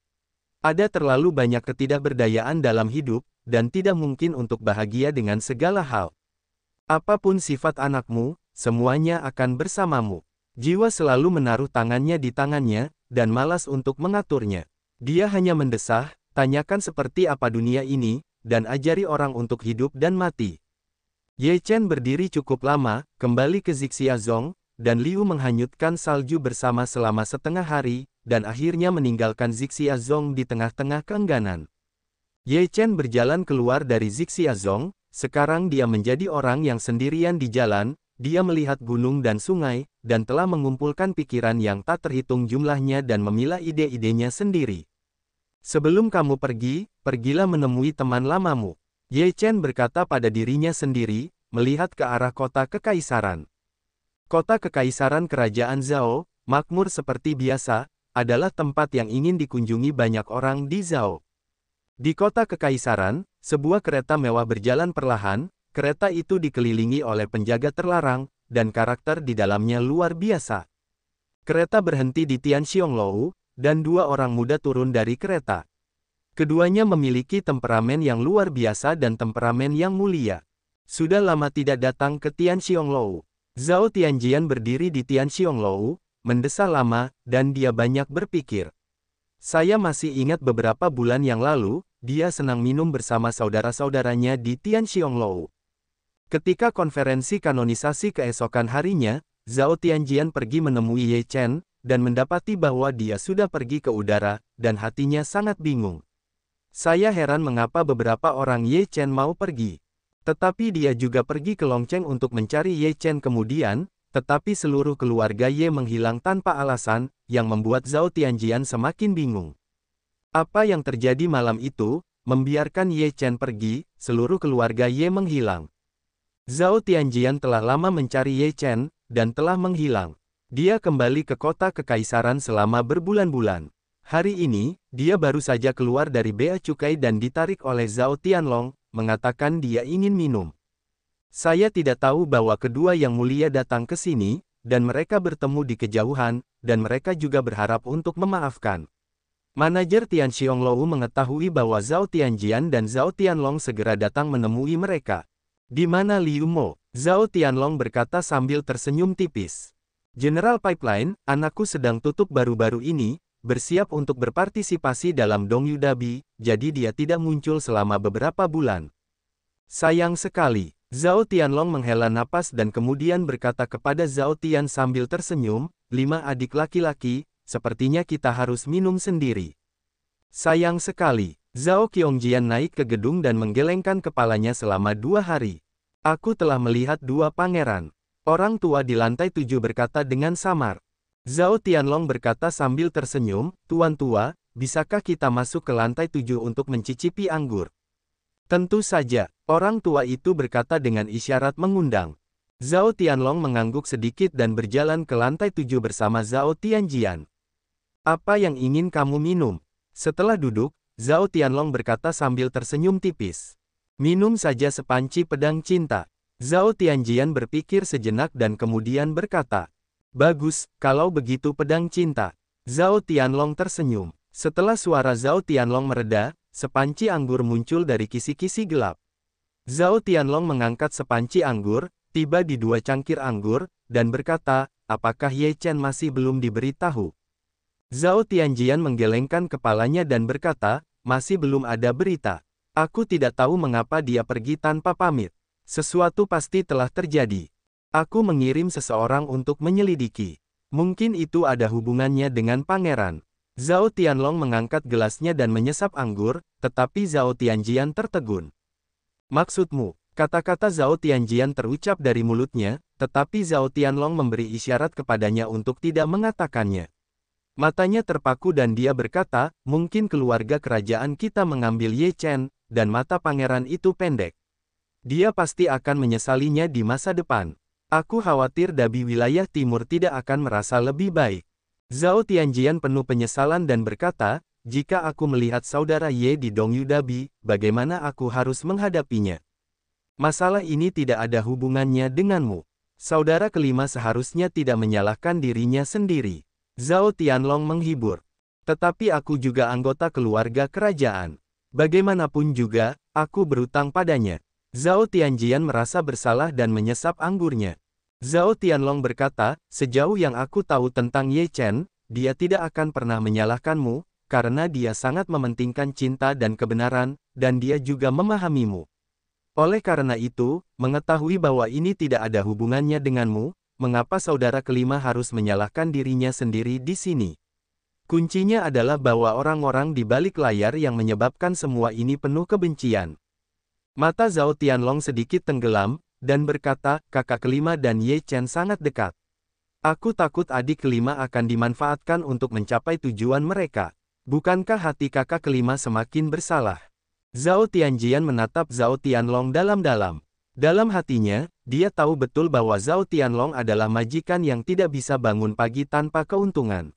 S1: Ada terlalu banyak ketidakberdayaan dalam hidup, dan tidak mungkin untuk bahagia dengan segala hal. Apapun sifat anakmu, semuanya akan bersamamu. Jiwa selalu menaruh tangannya di tangannya, dan malas untuk mengaturnya. Dia hanya mendesah, tanyakan seperti apa dunia ini, dan ajari orang untuk hidup dan mati. Ye Chen berdiri cukup lama, kembali ke Zixiazong, dan Liu menghanyutkan salju bersama selama setengah hari, dan akhirnya meninggalkan Zixiazong di tengah-tengah keengganan. Ye Chen berjalan keluar dari Zixiazong, sekarang dia menjadi orang yang sendirian di jalan. Dia melihat gunung dan sungai, dan telah mengumpulkan pikiran yang tak terhitung jumlahnya dan memilah ide-idenya sendiri. Sebelum kamu pergi, pergilah menemui teman lamamu. Ye Chen berkata pada dirinya sendiri, melihat ke arah kota kekaisaran. Kota kekaisaran kerajaan Zhao, makmur seperti biasa, adalah tempat yang ingin dikunjungi banyak orang di Zhao. Di kota kekaisaran, sebuah kereta mewah berjalan perlahan. Kereta itu dikelilingi oleh penjaga terlarang, dan karakter di dalamnya luar biasa. Kereta berhenti di Tianxianglou, dan dua orang muda turun dari kereta. Keduanya memiliki temperamen yang luar biasa dan temperamen yang mulia. Sudah lama tidak datang ke Tianxianglou. Zhao Tianjian berdiri di Tianxianglou, mendesah lama, dan dia banyak berpikir. Saya masih ingat beberapa bulan yang lalu, dia senang minum bersama saudara-saudaranya di Tianxianglou. Ketika konferensi kanonisasi keesokan harinya, Zhao Tianjian pergi menemui Ye Chen, dan mendapati bahwa dia sudah pergi ke udara, dan hatinya sangat bingung. Saya heran mengapa beberapa orang Ye Chen mau pergi. Tetapi dia juga pergi ke Longcheng untuk mencari Ye Chen kemudian, tetapi seluruh keluarga Ye menghilang tanpa alasan, yang membuat Zhao Tianjian semakin bingung. Apa yang terjadi malam itu, membiarkan Ye Chen pergi, seluruh keluarga Ye menghilang. Zhao Tianjian telah lama mencari Ye Chen, dan telah menghilang. Dia kembali ke kota kekaisaran selama berbulan-bulan. Hari ini, dia baru saja keluar dari bea cukai dan ditarik oleh Zhao Tianlong, mengatakan dia ingin minum. Saya tidak tahu bahwa kedua yang mulia datang ke sini, dan mereka bertemu di kejauhan, dan mereka juga berharap untuk memaafkan. Manajer Tianxianglou mengetahui bahwa Zhao Tianjian dan Zhao Tianlong segera datang menemui mereka. Di mana Liu Mo? Zhao Tianlong berkata sambil tersenyum tipis. General Pipeline, anakku sedang tutup baru-baru ini, bersiap untuk berpartisipasi dalam Dongyu Dabi, jadi dia tidak muncul selama beberapa bulan. Sayang sekali. Zhao Tianlong menghela napas dan kemudian berkata kepada Zhao Tian sambil tersenyum, 5 adik laki-laki, sepertinya kita harus minum sendiri. Sayang sekali. Zhao Qiongjian naik ke gedung dan menggelengkan kepalanya selama 2 hari. Aku telah melihat 2 pangeran. Orang tua di lantai 7 berkata dengan samar. Zhao Tianlong berkata sambil tersenyum, Tuan tua, bisakah kita masuk ke lantai 7 untuk mencicipi anggur? Tentu saja, orang tua itu berkata dengan isyarat mengundang. Zhao Tianlong mengangguk sedikit dan berjalan ke lantai 7 bersama Zhao Tianjian. Apa yang ingin kamu minum? Setelah duduk, Zhao Tianlong berkata sambil tersenyum tipis. Minum saja sepanci pedang cinta. Zhao Tianjian berpikir sejenak dan kemudian berkata, bagus, kalau begitu pedang cinta. Zhao Tianlong tersenyum. Setelah suara Zhao Tianlong mereda, sepanci anggur muncul dari kisi-kisi gelap. Zhao Tianlong mengangkat sepanci anggur, tiba di 2 cangkir anggur, dan berkata, apakah Ye Chen masih belum diberitahu? Zhao Tianjian menggelengkan kepalanya dan berkata, masih belum ada berita. Aku tidak tahu mengapa dia pergi tanpa pamit. Sesuatu pasti telah terjadi. Aku mengirim seseorang untuk menyelidiki. Mungkin itu ada hubungannya dengan pangeran. Zhao Tianlong mengangkat gelasnya dan menyesap anggur, tetapi Zhao Tianjian tertegun. Maksudmu? Kata-kata Zhao Tianjian terucap dari mulutnya, tetapi Zhao Tianlong memberi isyarat kepadanya untuk tidak mengatakannya. Matanya terpaku dan dia berkata, mungkin keluarga kerajaan kita mengambil Ye Chen, dan mata pangeran itu pendek. Dia pasti akan menyesalinya di masa depan. Aku khawatir Dabi wilayah timur tidak akan merasa lebih baik. Zhao Tianjian penuh penyesalan dan berkata, jika aku melihat saudara Ye di Dongyu Dabi, bagaimana aku harus menghadapinya? Masalah ini tidak ada hubungannya denganmu. Saudara kelima seharusnya tidak menyalahkan dirinya sendiri. Zhao Tianlong menghibur. Tetapi aku juga anggota keluarga kerajaan. Bagaimanapun juga, aku berutang padanya. Zhao Tianjian merasa bersalah dan menyesap anggurnya. Zhao Tianlong berkata, sejauh yang aku tahu tentang Ye Chen, dia tidak akan pernah menyalahkanmu, karena dia sangat mementingkan cinta dan kebenaran, dan dia juga memahamimu. Oleh karena itu, mengetahui bahwa ini tidak ada hubungannya denganmu, mengapa saudara kelima harus menyalahkan dirinya sendiri di sini? Kuncinya adalah bahwa orang-orang di balik layar yang menyebabkan semua ini penuh kebencian. Mata Zhao Tianlong sedikit tenggelam, dan berkata, kakak kelima dan Ye Chen sangat dekat. Aku takut adik kelima akan dimanfaatkan untuk mencapai tujuan mereka. Bukankah hati kakak kelima semakin bersalah? Zhao Tianjian menatap Zhao Tianlong dalam-dalam. Dalam hatinya, dia tahu betul bahwa Zhao Tianlong adalah majikan yang tidak bisa bangun pagi tanpa keuntungan.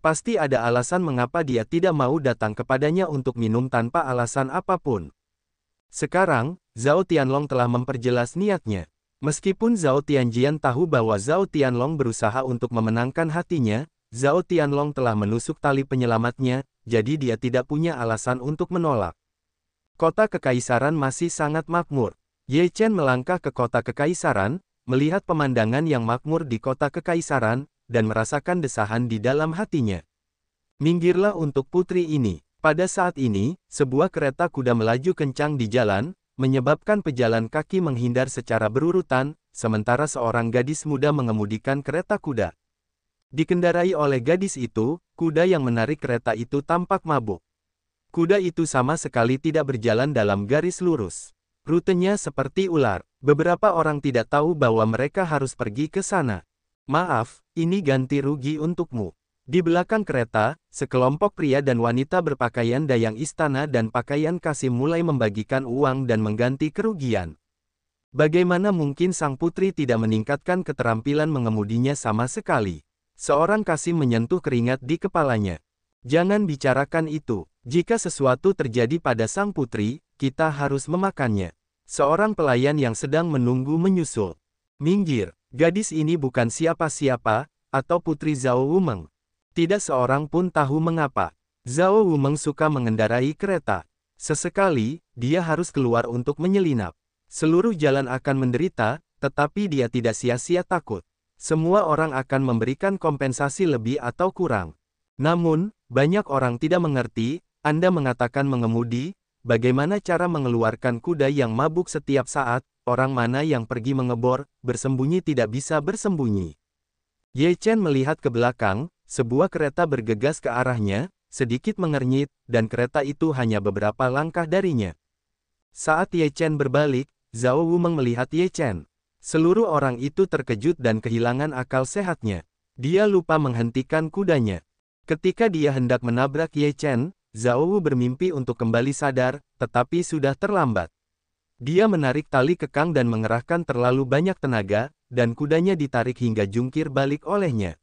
S1: Pasti ada alasan mengapa dia tidak mau datang kepadanya untuk minum tanpa alasan apapun. Sekarang, Zhao Tianlong telah memperjelas niatnya. Meskipun Zhao Tianjian tahu bahwa Zhao Tianlong berusaha untuk memenangkan hatinya, Zhao Tianlong telah menusuk tali penyelamatnya, jadi dia tidak punya alasan untuk menolak. Kota Kekaisaran masih sangat makmur. Ye Chen melangkah ke kota Kekaisaran, melihat pemandangan yang makmur di kota Kekaisaran, dan merasakan desahan di dalam hatinya. Minggirlah untuk putri ini. Pada saat ini, sebuah kereta kuda melaju kencang di jalan, menyebabkan pejalan kaki menghindar secara berurutan, sementara seorang gadis muda mengemudikan kereta kuda. Dikendarai oleh gadis itu, kuda yang menarik kereta itu tampak mabuk. Kuda itu sama sekali tidak berjalan dalam garis lurus. Rutenya seperti ular. Beberapa orang tidak tahu bahwa mereka harus pergi ke sana. Maaf, ini ganti rugi untukmu. Di belakang kereta, sekelompok pria dan wanita berpakaian dayang istana dan pakaian kasim mulai membagikan uang dan mengganti kerugian. Bagaimana mungkin sang putri tidak meningkatkan keterampilan mengemudinya sama sekali? Seorang kasim menyentuh keringat di kepalanya. Jangan bicarakan itu. Jika sesuatu terjadi pada sang putri, kita harus memakannya. Seorang pelayan yang sedang menunggu menyusul. Minggir, gadis ini bukan siapa-siapa, atau putri Zhao Wumeng. Tidak seorang pun tahu mengapa. Zhao Wumeng suka mengendarai kereta. Sesekali, dia harus keluar untuk menyelinap. Seluruh jalan akan menderita, tetapi dia tidak sia-sia takut. Semua orang akan memberikan kompensasi lebih atau kurang. Namun, banyak orang tidak mengerti, Anda mengatakan mengemudi, bagaimana cara mengeluarkan kuda yang mabuk setiap saat, orang mana yang pergi mengebor, bersembunyi tidak bisa bersembunyi. Ye Chen melihat ke belakang, sebuah kereta bergegas ke arahnya, sedikit mengernyit, dan kereta itu hanya beberapa langkah darinya. Saat Ye Chen berbalik, Zhao Wumeng melihat Ye Chen. Seluruh orang itu terkejut dan kehilangan akal sehatnya. Dia lupa menghentikan kudanya. Ketika dia hendak menabrak Ye Chen, Zhao Wu bermimpi untuk kembali sadar, tetapi sudah terlambat. Dia menarik tali kekang dan mengerahkan terlalu banyak tenaga, dan kudanya ditarik hingga jungkir balik olehnya.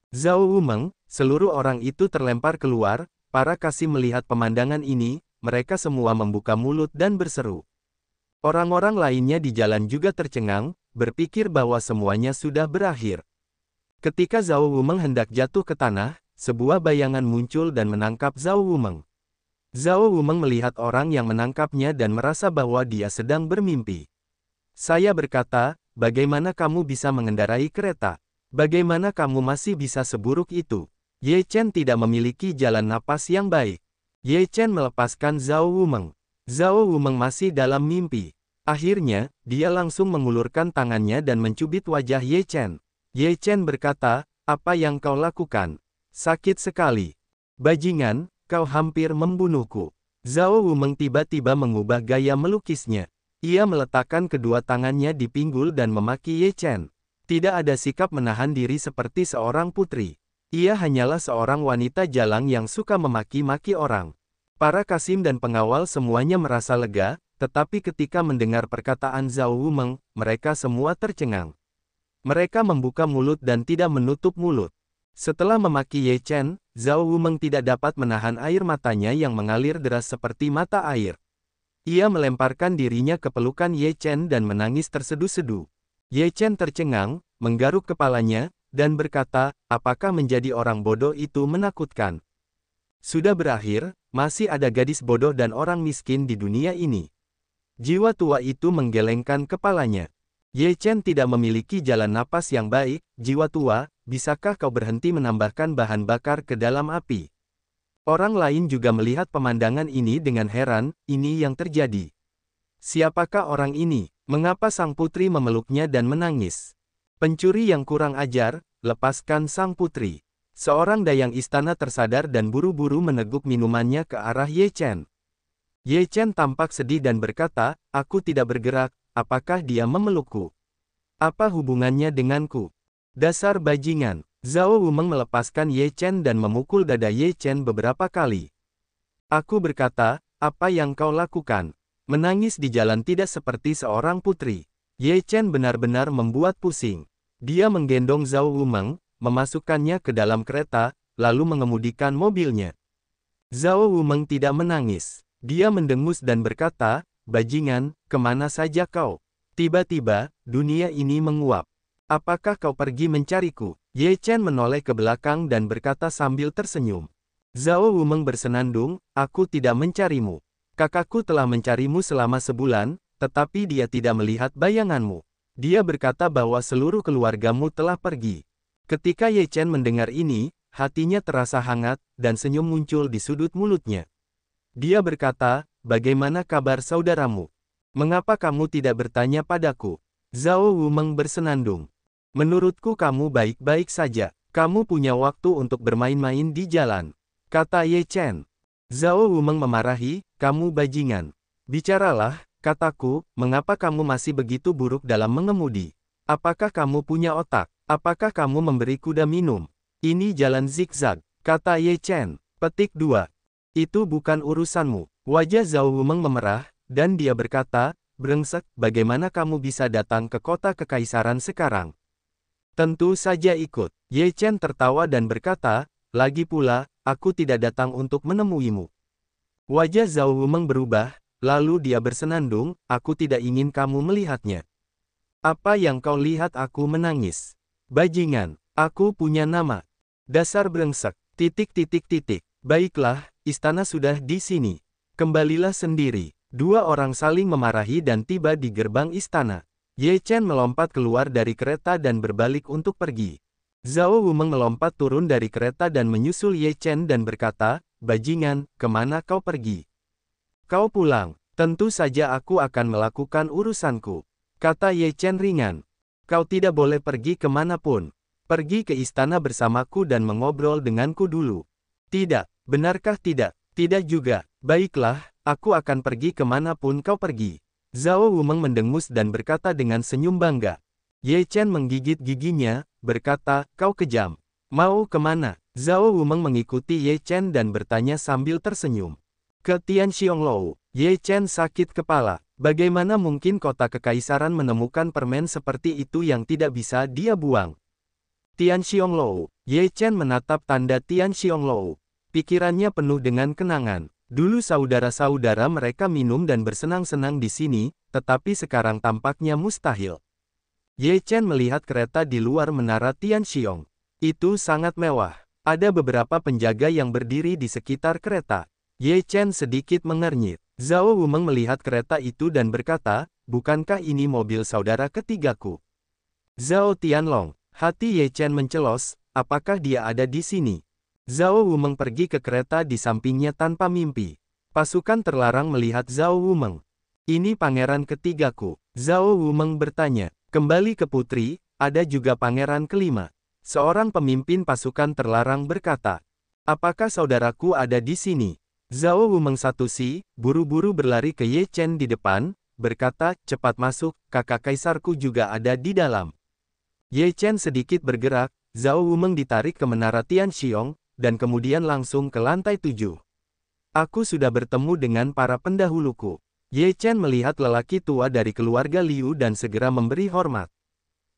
S1: Zhao Wumeng, seluruh orang itu terlempar keluar, para Qasim melihat pemandangan ini, mereka semua membuka mulut dan berseru. Orang-orang lainnya di jalan juga tercengang, berpikir bahwa semuanya sudah berakhir. Ketika Zhao Wumeng hendak jatuh ke tanah, sebuah bayangan muncul dan menangkap Zhao Wumeng. Zhao Wumeng melihat orang yang menangkapnya dan merasa bahwa dia sedang bermimpi. Saya berkata, bagaimana kamu bisa mengendarai kereta? Bagaimana kamu masih bisa seburuk itu? Ye Chen tidak memiliki jalan napas yang baik. Ye Chen melepaskan Zhao Wumeng. Zhao Wumeng masih dalam mimpi. Akhirnya, dia langsung mengulurkan tangannya dan mencubit wajah Ye Chen. Ye Chen berkata, apa yang kau lakukan? Sakit sekali. Bajingan, kau hampir membunuhku. Zhao Wumeng tiba-tiba mengubah gaya melukisnya. Ia meletakkan kedua tangannya di pinggul dan memaki Ye Chen. Tidak ada sikap menahan diri seperti seorang putri. Ia hanyalah seorang wanita jalang yang suka memaki-maki orang. Para Qasim dan pengawal semuanya merasa lega, tetapi ketika mendengar perkataan Zhao Wumeng, mereka semua tercengang. Mereka membuka mulut dan tidak menutup mulut. Setelah memaki Ye Chen, Zhao Wumeng tidak dapat menahan air matanya yang mengalir deras seperti mata air. Ia melemparkan dirinya ke pelukan Ye Chen dan menangis terseduh-seduh. Ye Chen tercengang, menggaruk kepalanya, dan berkata, apakah menjadi orang bodoh itu menakutkan? Sudah berakhir, masih ada gadis bodoh dan orang miskin di dunia ini. Jiwa tua itu menggelengkan kepalanya. Ye Chen tidak memiliki jalan napas yang baik, jiwa tua, bisakah kau berhenti menambahkan bahan bakar ke dalam api? Orang lain juga melihat pemandangan ini dengan heran, ini yang terjadi. Siapakah orang ini? Mengapa sang putri memeluknya dan menangis? Pencuri yang kurang ajar, lepaskan sang putri. Seorang dayang istana tersadar dan buru-buru meneguk minumannya ke arah Ye Chen. Ye Chen tampak sedih dan berkata, aku tidak bergerak, apakah dia memelukku? Apa hubungannya denganku? Dasar bajingan. Zhao Wumeng melepaskan Ye Chen dan memukul dada Ye Chen beberapa kali. Aku berkata, apa yang kau lakukan? Menangis di jalan tidak seperti seorang putri. Ye Chen benar-benar membuat pusing. Dia menggendong Zhao Wumeng, memasukkannya ke dalam kereta, lalu mengemudikan mobilnya. Zhao Wumeng tidak menangis. Dia mendengus dan berkata, bajingan, kemana saja kau? Tiba-tiba, dunia ini menguap. Apakah kau pergi mencariku? Ye Chen menoleh ke belakang dan berkata sambil tersenyum. Zhao Wumeng bersenandung, aku tidak mencarimu. Kakakku telah mencarimu selama sebulan, tetapi dia tidak melihat bayanganmu. Dia berkata bahwa seluruh keluargamu telah pergi. Ketika Ye Chen mendengar ini, hatinya terasa hangat, dan senyum muncul di sudut mulutnya. Dia berkata, bagaimana kabar saudaramu? Mengapa kamu tidak bertanya padaku? Zhao Wumeng bersenandung. Menurutku kamu baik-baik saja. Kamu punya waktu untuk bermain-main di jalan, kata Ye Chen. Zhao Wumeng memarahi, kamu bajingan. Bicaralah, kataku, mengapa kamu masih begitu buruk dalam mengemudi? Apakah kamu punya otak? Apakah kamu memberi kuda minum? Ini jalan zigzag, kata Ye Chen. Petik 2. Itu bukan urusanmu. Wajah Zhao Wumeng memerah, dan dia berkata, brengsek, bagaimana kamu bisa datang ke kota kekaisaran sekarang? Tentu saja ikut. Ye Chen tertawa dan berkata, lagi pula, aku tidak datang untuk menemuimu. Wajah Zhao Wumeng berubah, lalu dia bersenandung, aku tidak ingin kamu melihatnya. Apa yang kau lihat? Aku menangis. Bajingan, aku punya nama. Dasar brengsek, ... Baiklah, istana sudah di sini. Kembalilah sendiri. Dua orang saling memarahi dan tiba di gerbang istana. Ye Chen melompat keluar dari kereta dan berbalik untuk pergi. Zhao Wumeng melompat turun dari kereta dan menyusul Ye Chen dan berkata, "Bajingan, kemana kau pergi?" "Kau pulang. Tentu saja aku akan melakukan urusanku," kata Ye Chen ringan. "Kau tidak boleh pergi kemanapun. Pergi ke istana bersamaku dan mengobrol denganku dulu." "Tidak, benarkah tidak?" "Tidak juga." "Baiklah, aku akan pergi kemanapun kau pergi." Zhao Wumeng mendengus dan berkata dengan senyum bangga. Ye Chen menggigit giginya, berkata, "Kau kejam. Mau kemana?" Zhao Wumeng mengikuti Ye Chen dan bertanya sambil tersenyum. "Ke Tianxiong. Ye Chen sakit kepala. Bagaimana mungkin kota kekaisaran menemukan permen seperti itu yang tidak bisa dia buang? Tianxiong. Ye Chen menatap tanda Tianxiong. Pikirannya penuh dengan kenangan. Dulu saudara-saudara mereka minum dan bersenang-senang di sini, tetapi sekarang tampaknya mustahil. Ye Chen melihat kereta di luar menara Tianxiong. Itu sangat mewah. Ada beberapa penjaga yang berdiri di sekitar kereta. Ye Chen sedikit mengernyit. Zhao Wumeng melihat kereta itu dan berkata, "Bukankah ini mobil saudara ketigaku?" Zhao Tianlong. Hati Ye Chen mencelos, apakah dia ada di sini? Zhao Wumeng pergi ke kereta di sampingnya tanpa mimpi. Pasukan terlarang melihat Zhao Wumeng. "Ini pangeran ketigaku." Zhao Wumeng bertanya. "Kembali ke putri, ada juga pangeran kelima." Seorang pemimpin pasukan terlarang berkata. "Apakah saudaraku ada di sini?" Zhao Wumeng Satusi, buru-buru berlari ke Ye Chen di depan, berkata, "Cepat masuk, kakak kaisarku juga ada di dalam." Ye Chen sedikit bergerak, Zhao Wumeng ditarik ke menara Tianxiong, dan kemudian langsung ke lantai 7. "Aku sudah bertemu dengan para pendahuluku." Ye Chen melihat lelaki tua dari keluarga Liu dan segera memberi hormat.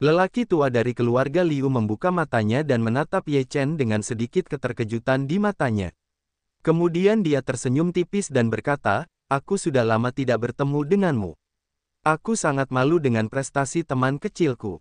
S1: Lelaki tua dari keluarga Liu membuka matanya dan menatap Ye Chen dengan sedikit keterkejutan di matanya. Kemudian dia tersenyum tipis dan berkata, "Aku sudah lama tidak bertemu denganmu. Aku sangat malu dengan prestasi teman kecilku."